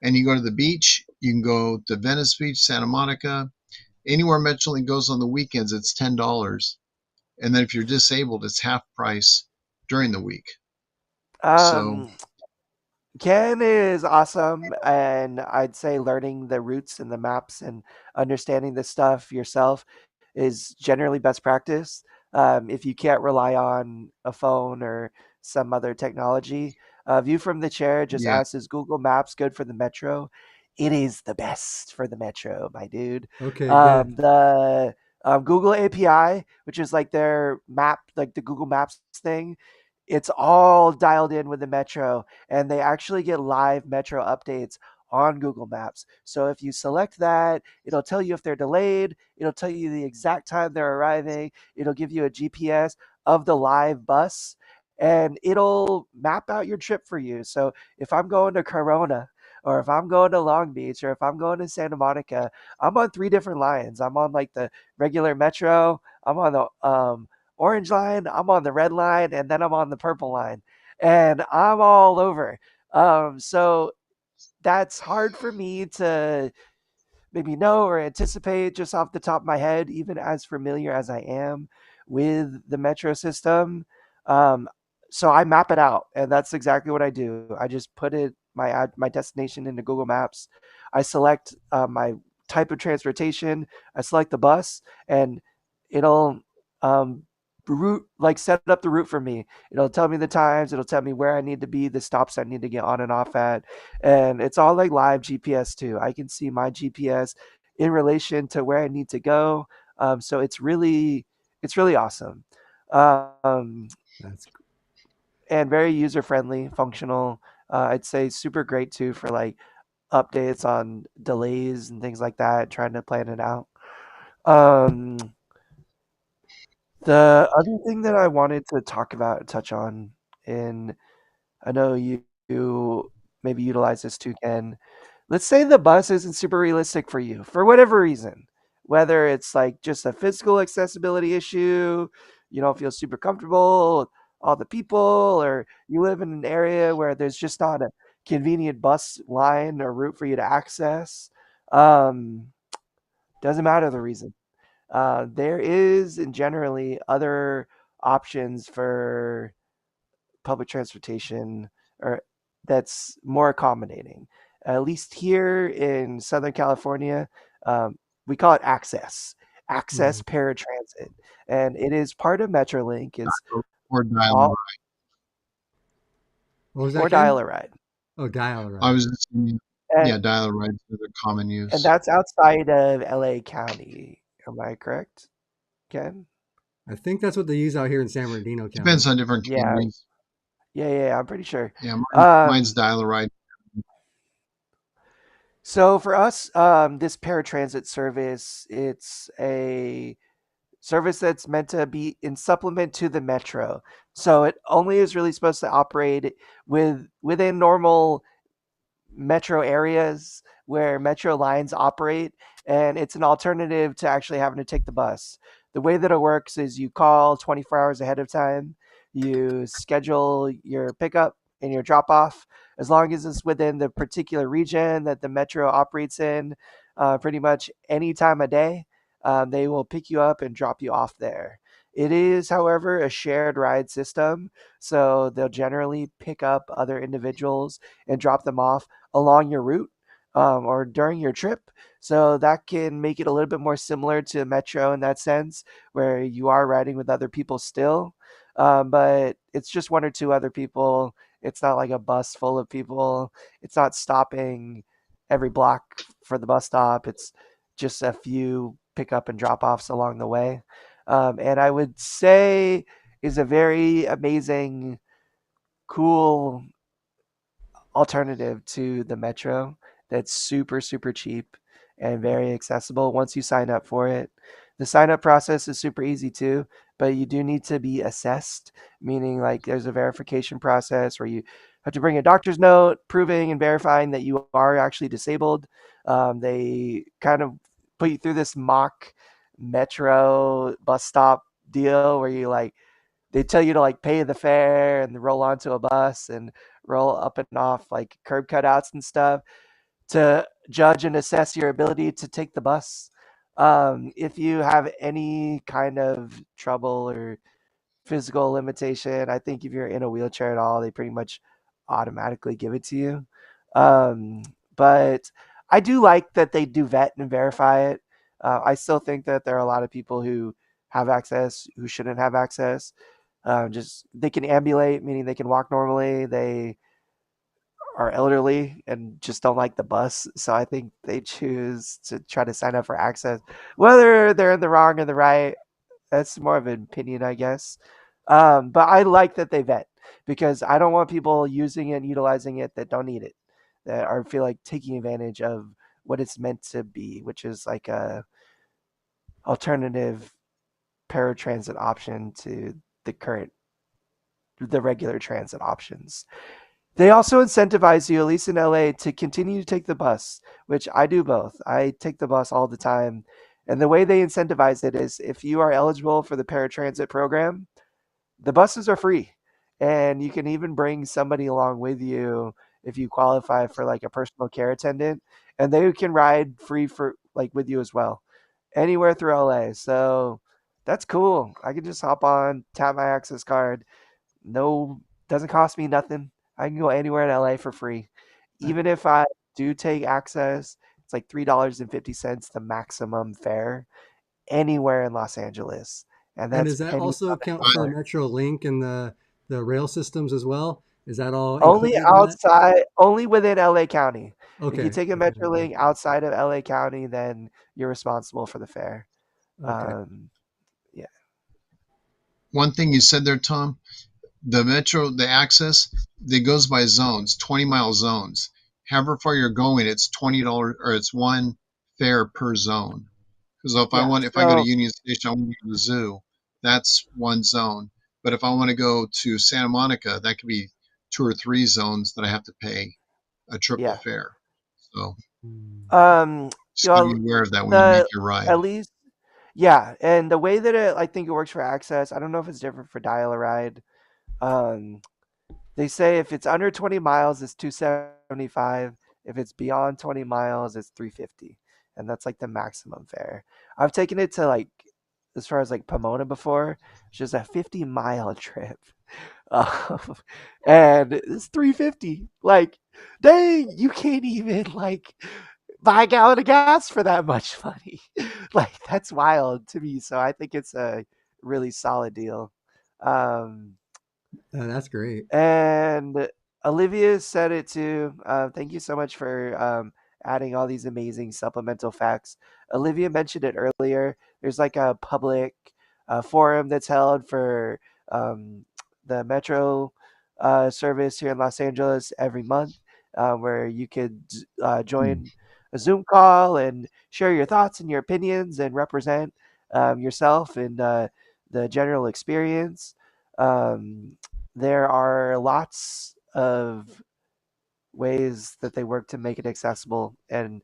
And you go to the beach, you can go to Venice Beach, Santa Monica, anywhere Metrolink goes on the weekends, it's $10. And then if you're disabled, it's half price during the week. So Um, Ken is awesome, and I'd say learning the routes and the maps and understanding this stuff yourself is generally best practice. If you can't rely on a phone or some other technology, view from the chair just yeah, asks, is Google Maps good for the metro? It is the best for the metro, my dude. Okay, good. The Google API, which is like their map, like the Google Maps thing, it's all dialed in with the Metro, and they actually get live Metro updates on Google Maps. So if you select that, it'll tell you if they're delayed, it'll tell you the exact time they're arriving, it'll give you a GPS of the live bus, and it'll map out your trip for you. So if I'm going to Corona, or if I'm going to Long Beach, or if I'm going to Santa Monica, I'm on three different lines. I'm on like the regular Metro, I'm on the orange line, I'm on the red line, and then I'm on the purple line. And I'm all over. So that's hard for me to maybe know or anticipate just off the top of my head, even as familiar as I am with the metro system. Um, so I map it out, and that's exactly what I do. I just put it my destination into Google Maps. I select my type of transportation. I select the bus, and it'll um, route like set up the route for me. It'll tell me the times. It'll tell me where I need to be, the stops I need to get on and off at, and it's all like live GPS too. I can see my GPS in relation to where I need to go. So it's really awesome, um, That's and very user friendly, functional. I'd say super great too for like updates on delays and things like that. Trying to plan it out. Um, the other thing that I wanted to talk about, touch on, and I know you maybe utilize this too, Ken. Let's say the bus isn't super realistic for you for whatever reason, whether it's like just a physical accessibility issue, you don't feel super comfortable with all the people, or you live in an area where there's just not a convenient bus line or route for you to access. Um, doesn't matter the reason. There is, and generally, other options for public transportation or that's more accommodating. At least here in Southern California, we call it Access mhm. Paratransit, and it is part of MetroLink. It's Or dial all What was that, or Ken? dial a ride, Oh, dial a I ride. was just saying, and yeah, dial a ride for the common use. that's outside of LA County. Am I correct, Ken? I think that's what they use out here in San Bernardino Depends County. on different Yeah, communities. yeah. I'm pretty sure. Yeah, mine's Um, dial a ride. so for us, this paratransit service, it's a service that's meant to be in supplement to the metro. So it only is really supposed to operate within normal metro areas where metro lines operate, and it's an alternative to actually having to take the bus. The way that it works is you call 24 hours ahead of time, you schedule your pickup and your drop off as long as it's within the particular region that the metro operates in. Pretty much any time of day, they will pick you up and drop you off there. It is, however, a shared ride system, so they'll generally pick up other individuals and drop them off along your route, or during your trip. So that can make it a little bit more similar to Metro in that sense, where you are riding with other people still, but it's just one or two other people. It's not like a bus full of people. It's not stopping every block for the bus stop. It's just a few pickup and drop offs along the way. And I would say is a very amazing, cool alternative to the metro that's super super cheap and very accessible once you sign up for it. The sign up process is super easy too, but you do need to be assessed, meaning like there's a verification process where you have to bring a doctor's note proving and verifying that you are actually disabled. They kind of put you through this mock metro bus stop deal where you like they tell you to like pay the fare and roll onto a bus and roll up and off like curb cutouts and stuff to judge and assess your ability to take the bus. If you have any kind of trouble or physical limitation, I think if you're in a wheelchair at all, they pretty much automatically give it to you. Um, but I do like that they do vet and verify it. I still think that there are a lot of people who have access who shouldn't have access. Just they can ambulate, meaning they can walk normally. They are elderly and just don't like the bus. So I think they choose to try to sign up for access. Whether they're in the wrong or the right, that's more of an opinion, I guess. But I like that they vet because I don't want people using it and utilizing it that don't need it, that are feel like taking advantage of what it's meant to be, which is like a alternative paratransit option to the regular transit options. They also incentivize you, at least in LA, to continue to take the bus, which I do both. I take the bus all the time. And the way they incentivize it is if you are eligible for the paratransit program, the buses are free. And you can even bring somebody along with you if you qualify for like a personal care attendant, and they can ride free for like with you as well, anywhere through LA. So that's cool. I can just hop on, tap my access card, no, doesn't cost me nothing. I can go anywhere in LA for free. Uh, Even if I do take access, it's like $3.50 the maximum fare anywhere in Los Angeles. And And that's does that pennies also on count I, for the the dollar. Metro Link and the rail systems as well? Is that all Only included in that? outside, only within LA County. If you Okay. take a Okay. Okay. Metrolink outside of LA County, then you're responsible for the fare. Okay. Um, yeah, one thing you said there, Tom, the metro, the access, that goes by zones, 20-mile zones. However far you're going, it's $20 or it's one fare per zone. Because yeah. if I go to So Union Station, I want to go to the zoo, that's one zone. But if I want to go to Santa Monica, that could be two or three zones that I have to pay a triple yeah. fare. So Hmm. Um, just you got to be know, aware of that when you the make your ride. at least yeah, and the way that I think it works for access, I don't know if it's different for dial a ride. Um, they say if it's under 20 miles, it's 275. If it's beyond 20 miles, it's 350, and that's like the maximum fare. I've taken it to like as far as like Pomona before, which is a 50-mile trip. Um, and it's 350. Like, dang, you can't even like buy a gallon of gas for that much money. Like, that's wild to me. So I think it's a really solid deal. Um, That's great. and Olivia said it too. Thank you so much for adding all these amazing supplemental facts. Olivia mentioned it earlier. There's like a public forum that's held for um, the Metro service here in Los Angeles every month, where you could Hmm. join a Zoom call and share your thoughts and your opinions and represent yourself and the general experience. Um, there are lots of ways that they work to make it accessible and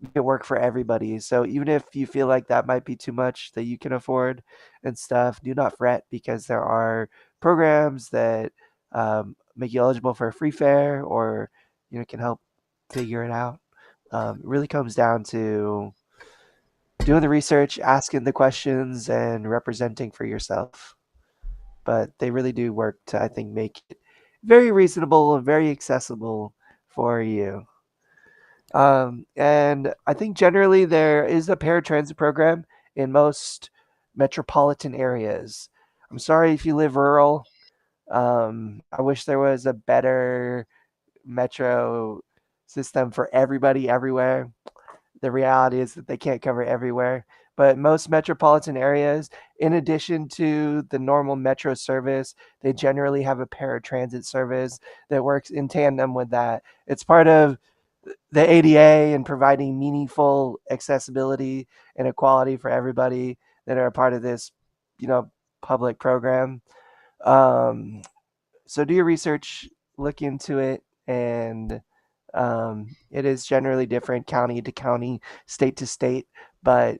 make it work for everybody. So even if you feel like that might be too much that you can afford and stuff, do not fret because there are programs that make you eligible for a free fare or can help figure it out. It really comes down to doing the research, asking the questions, and representing for yourself. But they really do work to, I think, make it very reasonable and very accessible for you. And I think generally there is a paratransit program in most metropolitan areas. I'm sorry if you live rural. I wish there was a better metro system for everybody everywhere. The reality is that they can't cover everywhere. But most metropolitan areas, in addition to the normal metro service, they generally have a paratransit service that works in tandem with that. It's part of the ADA and providing meaningful accessibility and equality for everybody that are a part of this, you know, public program. Um, so do your research, look into it, and it is generally different county to county, state to state, but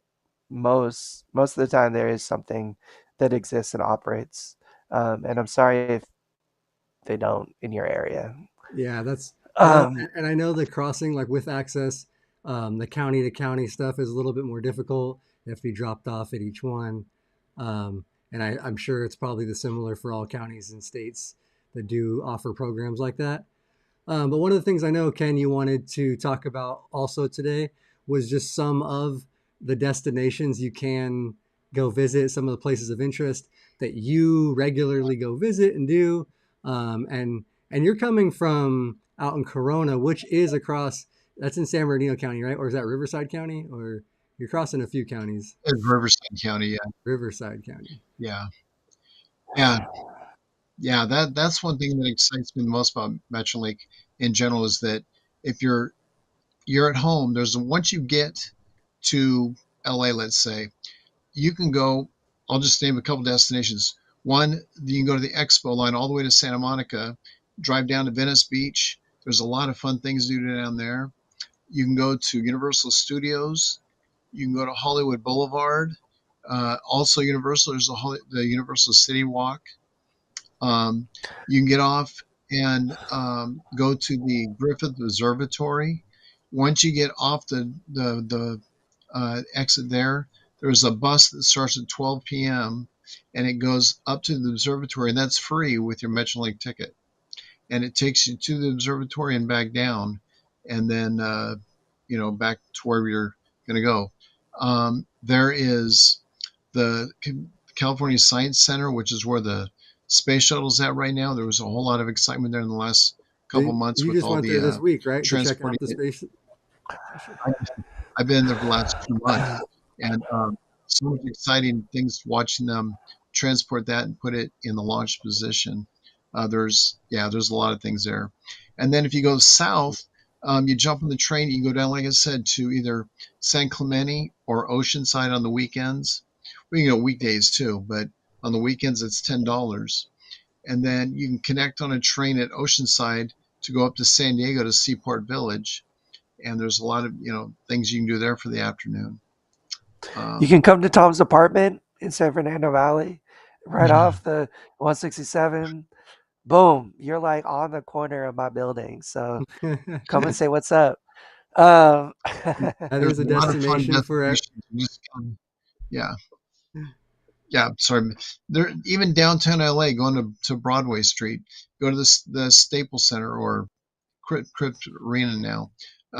most of the time there is something that exists and operates. And I'm sorry if they don't in your area. Yeah, that's well, Um, and I know the crossing like with access, the county to county stuff is a little bit more difficult. You have to be dropped off at each one, and I'm sure it's probably the similar for all counties and states that do offer programs like that. But one of the things I know, Ken, you wanted to talk about also today was just some of the destinations you can go visit, some of the places of interest that you regularly go visit and do. And you're coming from out in Corona, which is across. That's in San Bernardino County, right? Or is that Riverside County? Or you're crossing a few counties. In Riverside County, yeah, Riverside County. yeah, yeah, yeah. That's one thing that excites me the most about Metro Lake in general is that if you're at home, there's once you get to LA, let's say, you can go. I'll just name a couple destinations. One, you can go to the Expo line all the way to Santa Monica, drive down to Venice Beach. There's a lot of fun things to do down there. You can go to Universal Studios. You can go to Hollywood Boulevard. Also, Universal, there's the Universal City Walk. Um, you can get off and go to the Griffith Observatory. Once you get off the exit there, there's a bus that starts at 12 p.m. and it goes up to the observatory, and that's free with your Metrolink ticket. And it takes you to the observatory and back down, and then back to where you're going to go. There is the California Science Center, which is where the space shuttle is at right now. There was a whole lot of excitement there in the last So couple months you with just all went the there this week, right, to check out transporting the it. space station? I, I've been there for the last 2 months, and so much exciting things watching them transport that and put it in the launch position. There's a lot of things there, and then if you go south, you jump on the train. You can go down, like I said, to either San Clemente or Oceanside on the weekends. Well, you know, weekdays too, but on the weekends it's $10, and then you can connect on a train at Oceanside to go up to San Diego to Seaport Village, and there's a lot of things you can do there for the afternoon. You Um, can come to Tom's apartment in San Fernando Valley, right yeah, off the 167. Boom, you're like on the corner of my building. So come and say what's up. Um, That there's is a a lot of fun destination for. destinations. Yeah, yeah. Sorry, there even downtown LA, going to Broadway Street, go to the Staples Center or Crypt Arena now.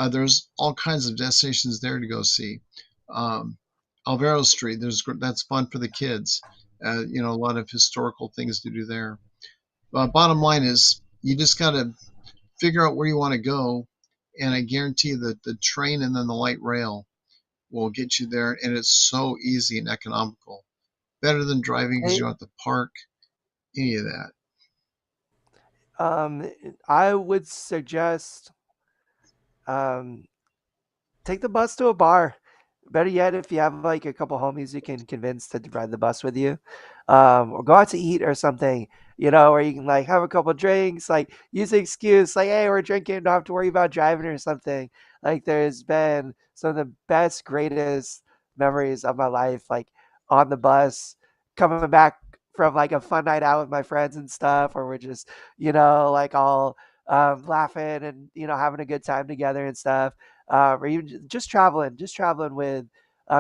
There's all kinds of destinations there to go see. Um, Alvaro Street, that's fun for the kids. A lot of historical things to do there. Bottom line is, you just got to figure out where you want to go, and I guarantee that the train and then the light rail will get you there, and it's so easy and economical. Better than driving because you hey, don't have to park, any of that. um, I would suggest um, take the bus to a bar. Better yet, if you have like a couple homies you can convince to ride the bus with you, or go out to eat or something, where you can like have a couple drinks, like use the excuse, like, hey, we're drinking, don't have to worry about driving or something. Like, there's been some of the best, greatest memories of my life, like on the bus, coming back from like a fun night out with my friends and stuff, or we're just, like all laughing and, having a good time together and stuff, or even just traveling with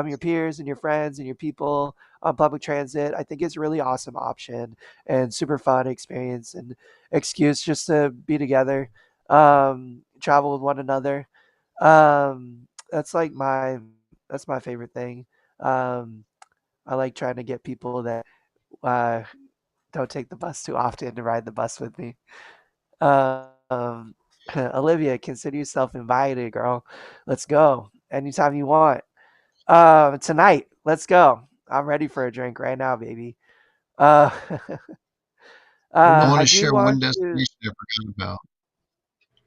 your peers and your friends and your people on public transit. I think it's a really awesome option and super fun experience and excuse just to be together, travel with one another. That's like that's my favorite thing. Um, I like trying to get people that uh, don't take the bus too often to ride the bus with me. Um, Olivia, consider yourself invited, girl. Let's go anytime you want. Tonight, let's go. I'm ready for a drink right now, baby. Uh, I want I to do share want one to. destination I forgot about.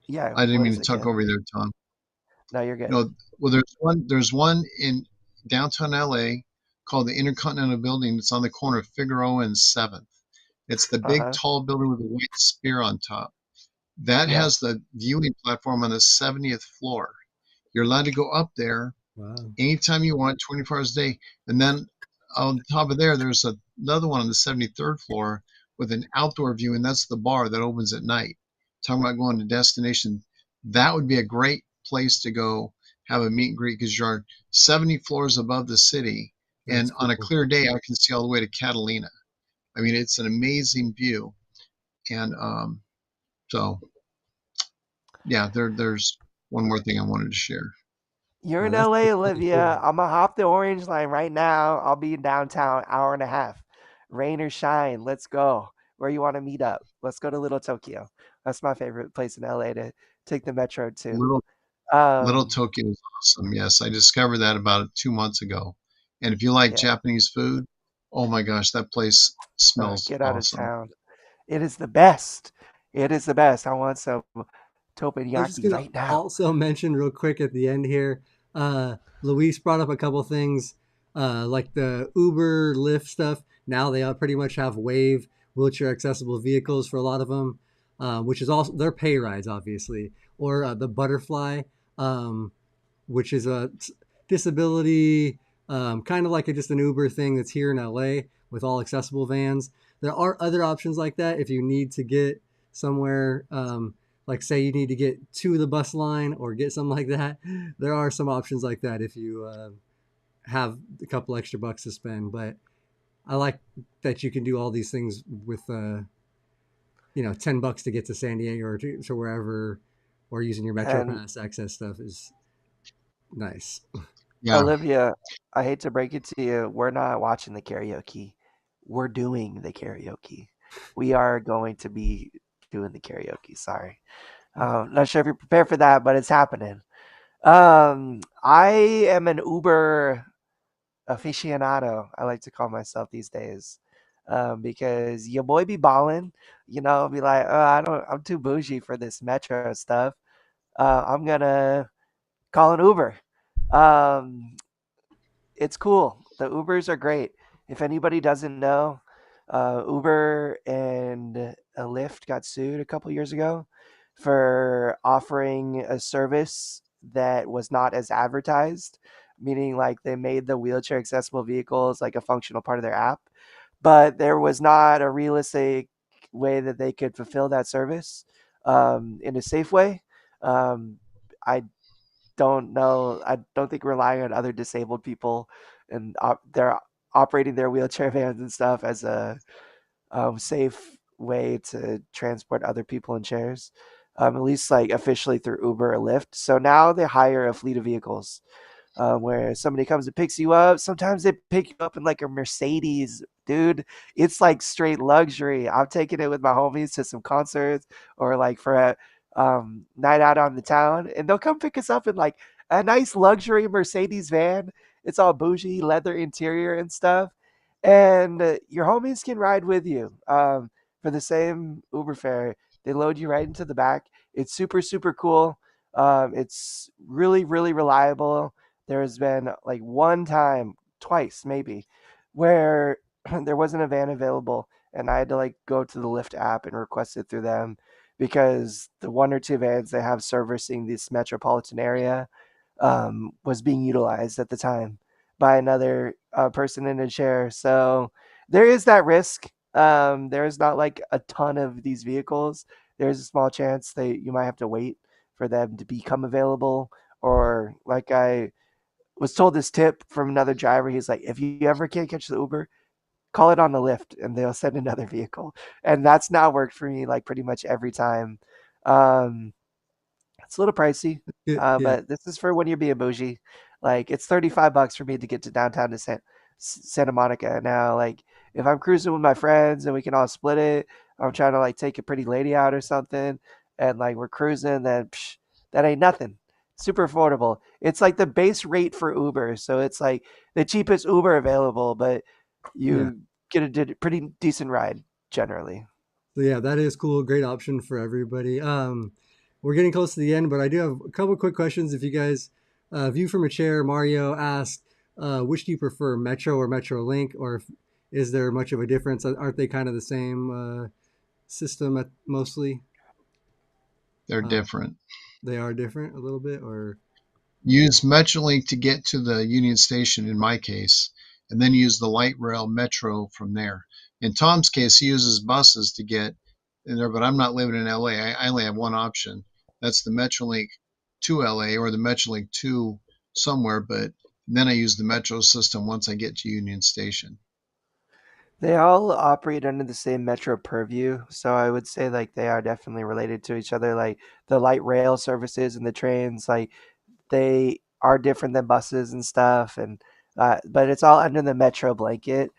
Yeah, I didn't what mean is to it, talk Ken? over you there, Tom. No, you're good. No, well, there's one in downtown LA called the Intercontinental Building. It's on the corner of Figueroa and 7th. It's the Uh big huh. tall building with a white spear on top. That Yeah. has the viewing platform on the 70th floor. You're allowed to go up there Wow, anytime you want, 24 hours a day. And then on top of there, there's another one on the 73rd floor with an outdoor view, and that's the bar that opens at night. Talking about going to destination, that would be a great place to go have a meet and greet because you're 70 floors above the city. that's And on a cool. clear day, I can see all the way to Catalina. I mean, it's an amazing view. And so, yeah, there's one more thing I wanted to share. You're in Wow, that's LA, pretty cool. Olivia. I'm gonna hop the orange line right now. I'll be in downtown, hour and a half. Rain or shine, let's go. Where you want to meet up? Let's go to Little Tokyo. That's my favorite place in LA to take the metro to. Little Little Um, Tokyo is awesome. Yes, I discovered that about 2 months ago. And if you like yeah, Japanese food, oh my gosh, that place smells get out of awesome. town. It is the best. It is the best. I want some I was just teppanyaki gonna right now. also mention real quick at the end here. Luis brought up a couple things, like the Uber, Lyft stuff. Now they all pretty much have Wave wheelchair accessible vehicles for a lot of them, which is also their pay rides, obviously, or the Butterfly, um, which is a disability, kind of like just an Uber thing that's here in LA with all accessible vans. There are other options like that if you need to get somewhere. Like say you need to get to the bus line or get something like that. There are some options like that if you have a couple extra bucks to spend. But I like that you can do all these things with $10 to get to San Diego or to wherever, or using your Metro And Pass access stuff is nice. Yeah, Olivia, I hate to break it to you, we're not watching the karaoke. We're doing the karaoke. We are going to be doing the karaoke. Sorry. Not sure if you're prepared for that, but it's happening. I am an Uber aficionado, I like to call myself these days. Because your boy be balling, be like, oh, I'm too bougie for this metro stuff. I'm gonna call an Uber. Um, it's cool. The Ubers are great. If anybody doesn't know, Uber and a Lyft got sued a couple years ago for offering a service that was not as advertised, meaning like they made the wheelchair accessible vehicles like a functional part of their app, but there was not a realistic way that they could fulfill that service in a safe way. Um, I don't know. I don't think relying on other disabled people and they're operating their wheelchair vans and stuff as a safe way to transport other people in chairs, at least like officially through Uber or Lyft. So now they hire a fleet of vehicles where somebody comes and picks you up. Sometimes they pick you up in like a Mercedes, dude. It's like straight luxury. I'm taking it with my homies to some concerts or like for a night out on the town, and they'll come pick us up in like a nice luxury Mercedes van. It's all bougie, leather interior and stuff, and your homies can ride with you for the same Uber fare. They load you right into the back. It's super super cool. It's really really reliable. There has been like one time, twice maybe, where there wasn't a van available and I had to like go to the Lyft app and request it through them because the one or two vans they have servicing this metropolitan area was being utilized at the time by another person in a chair. So there is that risk. There is not like a ton of these vehicles. There's a small chance that you might have to wait for them to become available, or like I was told this tip from another driver. He's like, if you ever can't catch the Uber, call it on the Lyft and they'll send another vehicle. And that's now worked for me like pretty much every time. Um, it's a little pricey, Yeah, yeah, but this is for when you're being bougie. Like it's $35 for me to get to downtown to Santa Monica. Now, like if I'm cruising with my friends and we can all split it, I'm trying to like take a pretty lady out or something, and like we're cruising, then that ain't nothing. Super affordable. It's like the base rate for Uber, so it's like the cheapest Uber available, but yeah. you get a pretty decent ride generally. So yeah, that is cool. Great option for everybody. We're getting close to the end, but I do have a couple quick questions. If you guys view from a chair, Mario asked, which do you prefer, Metro or Metro Link, or is there much of a difference? Aren't they kind of the same system mostly? they're Uh, different. they are different a little bit, or Use Metrolink to get to the Union Station in my case, and then use the light rail metro from there. In Tom's case, he uses buses to get in there, but I'm not living in LA. I only have one option. That's the Metrolink to LA or the Metrolink to somewhere, but then I use the metro system once I get to Union Station. They all operate under the same metro purview, so I would say like they are definitely related to each other. Like the light rail services and the trains, like they are different than buses and stuff, and but it's all under the metro blanket.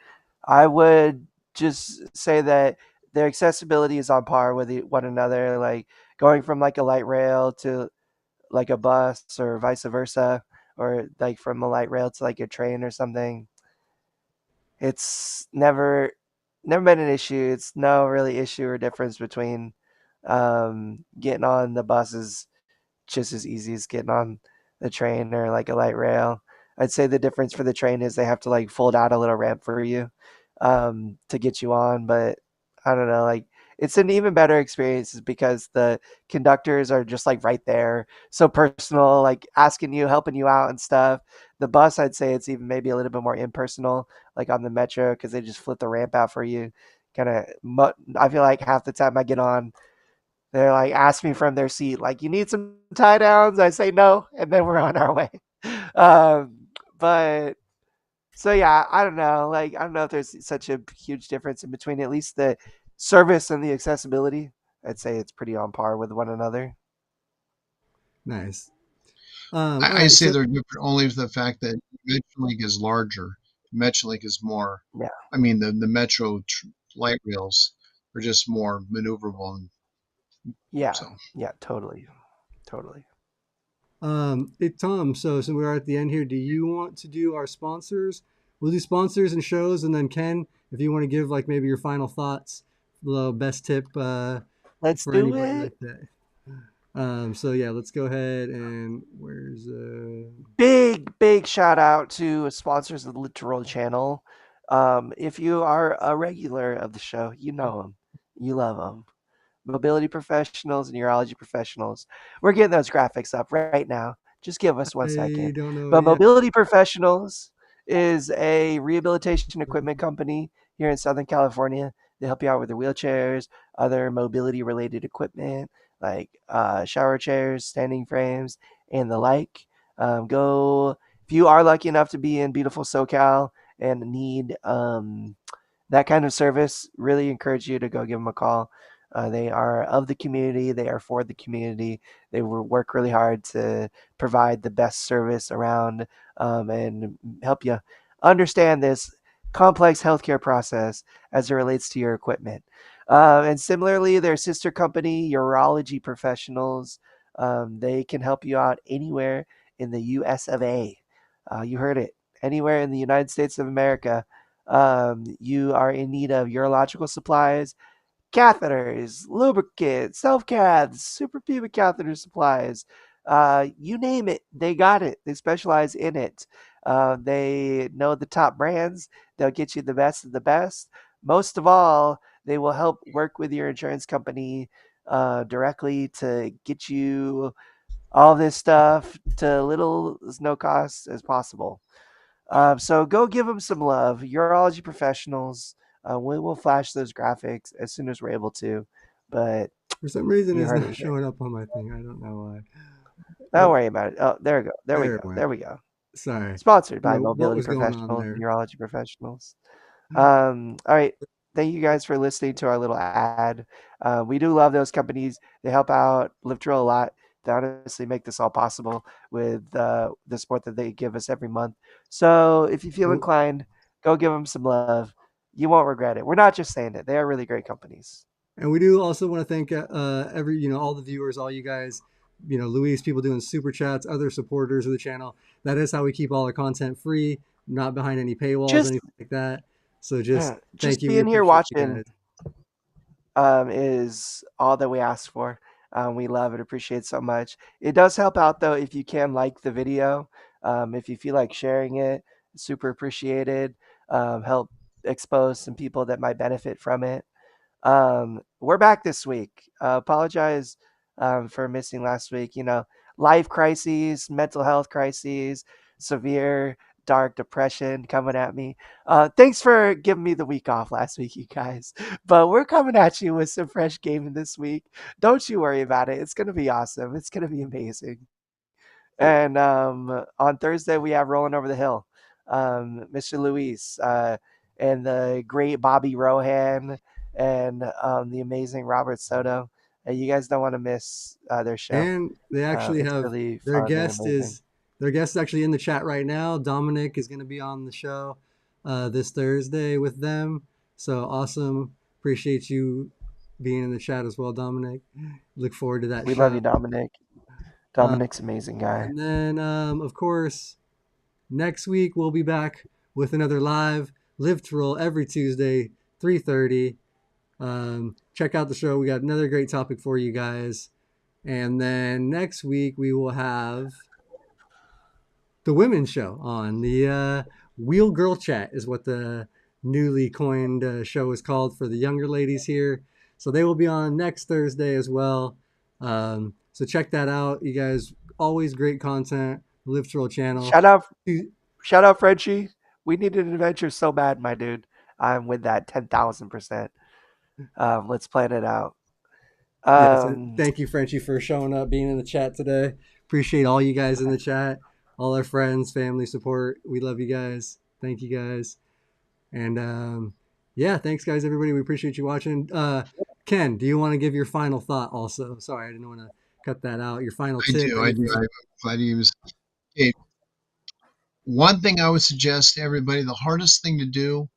I would just say that their accessibility is on par with one another. Like going from like a light rail to like a bus or vice versa, or like from a light rail to like a train or something. It's never been an issue. It's no really issue or difference between getting on the buses just as easy as getting on the train or like a light rail. I'd say the difference for the train is they have to like fold out a little ramp for you to get you on. But I don't know, like it's an even better experience because the conductors are just like right there, so personal, like asking you, helping you out and stuff. The bus, I'd say it's even maybe a little bit more impersonal, like on the metro, because they just flip the ramp out for you. Kind of, I feel like half the time I get on, they're like, ask me from their seat, like, you need some tie downs? I say no, and then we're on our way. But so yeah, I don't know. Like, I don't know if there's such a huge difference in between at least the service and the accessibility. I'd say it's pretty on par with one another. Nice. All I right. say So they're different only with the fact that Metrolink is larger. Metrolink is more. Yeah, I mean, the Metro light rails are just more maneuverable, and yeah, so yeah, totally, totally. Hey Tom, so we're at the end here. Do you want to do our sponsors? We'll do sponsors and shows, and then Ken, if you want to give like maybe your final thoughts, the best tip Let's for do anybody it. like that. So yeah, let's go ahead and where's Big shout out to sponsors of the Literal channel. If you are a regular of the show, you know them, you love them. Mobility professionals and urology professionals. We're getting those graphics up right now. Just give us one I second. don't know But yet. Mobility Professionals is a rehabilitation equipment company here in Southern California. They help you out with your wheelchairs, other mobility related equipment like shower chairs, standing frames, and the like. Go if you are lucky enough to be in beautiful SoCal and need that kind of service, really encourage you to go give them a call. They are of the community. They are for the community. They will work really hard to provide the best service around and help you understand this complex healthcare process as it relates to your equipment. And similarly, their sister company, Urology Professionals, they can help you out anywhere in the US of A. You heard it. Anywhere in the United States of America, you are in need of urological supplies, catheters, lubricants, self caths, suprapubic catheter supplies. You name it, they got it. They specialize in it. They know the top brands. They'll get you the best of the best. Most of all, they will help work with your insurance company directly to get you all this stuff to little as no cost as possible. So go give them some love. Urology professionals. We will flash those graphics as soon as we're able to. But For some reason, you it's heard not it here. showing up on my thing. I don't know why. Don't worry about it. Oh, there we go. There we There go. it went. There we go. Sorry. Sponsored I don't by know what mobility was going on professionals and there. urology professionals. All right. Thank you guys for listening to our little ad. We do love those companies. They help out Liftro a lot. They honestly make this all possible with the support that they give us every month. So if you feel And inclined, go give them some love. You won't regret it. We're not just saying it. They are really great companies. And we do also want to thank every all the viewers, all you guys, Luis, people doing super chats, other supporters of the channel. That is how we keep all our content free, not behind any paywalls, Just anything like that. So just thank just you. We being here appreciate you watching guys. is all that we ask for. We love and appreciate so much. It does help out though if you can like the video. If you feel like sharing it, super appreciated. Help expose some people that might benefit from it. We're back this week. Apologize for missing last week. Life crises, mental health crises, severe dark depression coming at me. Thanks for giving me the week off last week, you guys. But we're coming at you with some fresh gaming this week. Don't you worry about it. It's gonna be awesome. It's gonna be amazing. And on Thursday we have Rolling Over the Hill, Mr. Luis, and the great Bobby Rohan and the amazing Robert Soto. You guys don't want to miss their show. And they actually It's have really their fun and guest amazing. is their guest is actually in the chat right now. Dominic is going to be on the show this Thursday with them. So awesome. Appreciate you being in the chat as well, Dominic. Look forward to that We love show. you, Dominic. Um, Dominic's amazing guy. and then, of course, next week we'll be back with another live to roll every Tuesday, 3:30. Check out the show. We got another great topic for you guys. And then next week we will have the women's show on. The Wheel Girl Chat is what the newly coined show is called for the younger ladies here. So they will be on next Thursday as well. So check that out. You guys, always great content. Live Troll channel. Shout out, shout out, Frenchie. We need an adventure so bad, my dude. I'm with that 10,000%. Let's plan it out. Yes, and Um, thank you, Frenchie, for showing up, being in the chat today. Appreciate all you guys in the chat, all our friends, family support. We love you guys. Thank you guys. And yeah, thanks, guys, everybody. We appreciate you watching. Ken, do you want to give your final thought also? Sorry, I didn't want to cut that out. Your final I tip, do. I do. anything? I'm glad he was. Okay, one thing I would suggest to everybody: the hardest thing to do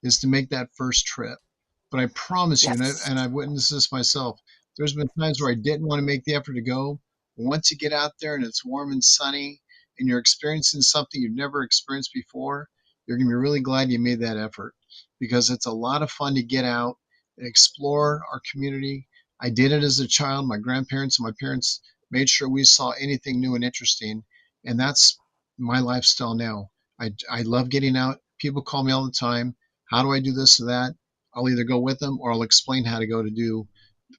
is to make that first trip. But I promise you, yes. and I've witnessed this myself, there's been times where I didn't want to make the effort to go. But once you get out there and it's warm and sunny and you're experiencing something you've never experienced before, you're going to be really glad you made that effort because it's a lot of fun to get out and explore our community. I did it as a child. My grandparents and my parents made sure we saw anything new and interesting. And that's my lifestyle now. I love getting out. People call me all the time. How do I do this or that? I'll either go with them or I'll explain how to go to do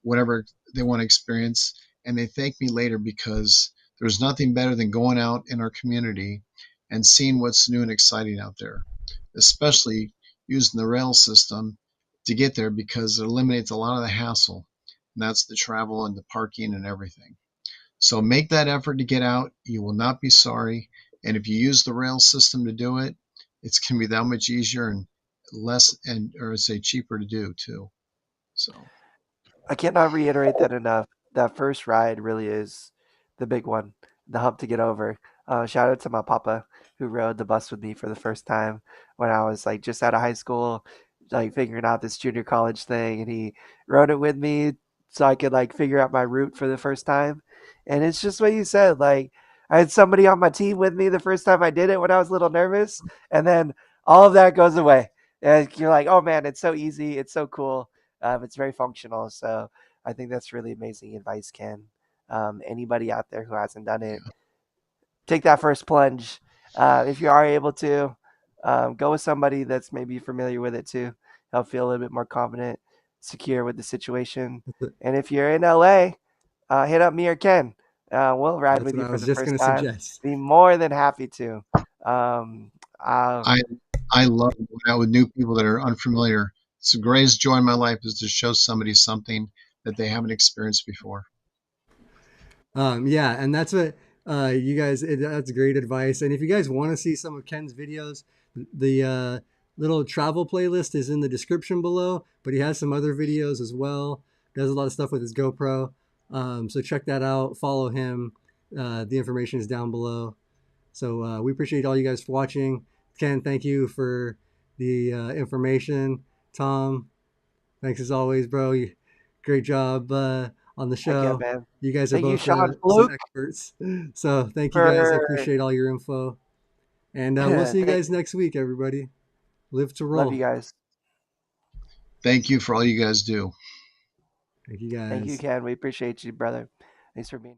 whatever they want to experience. And they thank me later because there's nothing better than going out in our community and seeing what's new and exciting out there, especially using the rail system to get there because it eliminates a lot of the hassle. And that's the travel and the parking and everything. So make that effort to get out. You will not be sorry. And if you use the rail system to do it, it's going to be that much easier and less and or say cheaper to do too. So I cannot reiterate that enough. That first ride really is the big one, the hump to get over. Shout out to my papa who rode the bus with me for the first time when I was like just out of high school, like figuring out this junior college thing, and he rode it with me so I could like figure out my route for the first time. And it's just what you said. Like I had somebody on my team with me the first time I did it when I was a little nervous, and then all of that goes away. And you're like, oh man, it's so easy, it's so cool. It's very functional. So I think that's really amazing advice, Ken. Anybody out there who hasn't done it, yeah, take that first plunge. If you are able to, go with somebody that's maybe familiar with it too. Help feel a little bit more confident, secure with the situation. And if you're in LA, hit up me or Ken. We'll ride That's with what you I for was the just first going to time. suggest. Be more than happy to. Um, uh, I I love going out with new people that are unfamiliar. It's the greatest joy in my life is to show somebody something that they haven't experienced before. Yeah, and that's what you guys. That's great advice. And if you guys want to see some of Ken's videos, the little travel playlist is in the description below. But he has some other videos as well. Does a lot of stuff with his GoPro. So check that out. Follow him. The information is down below. So we appreciate all you guys for watching. Ken, thank you for the information. Tom, thanks as always, bro. Great job on the heck yeah, show. man. You guys are Thank you, both Shawn some Fluke, experts. So thank you guys. I for appreciate all your info. And we'll see you guys next week, everybody. Live to love you roll. guys. Thank you for all you guys do. Thank you Thank you, guys. Ken. We appreciate you, brother. Thanks for being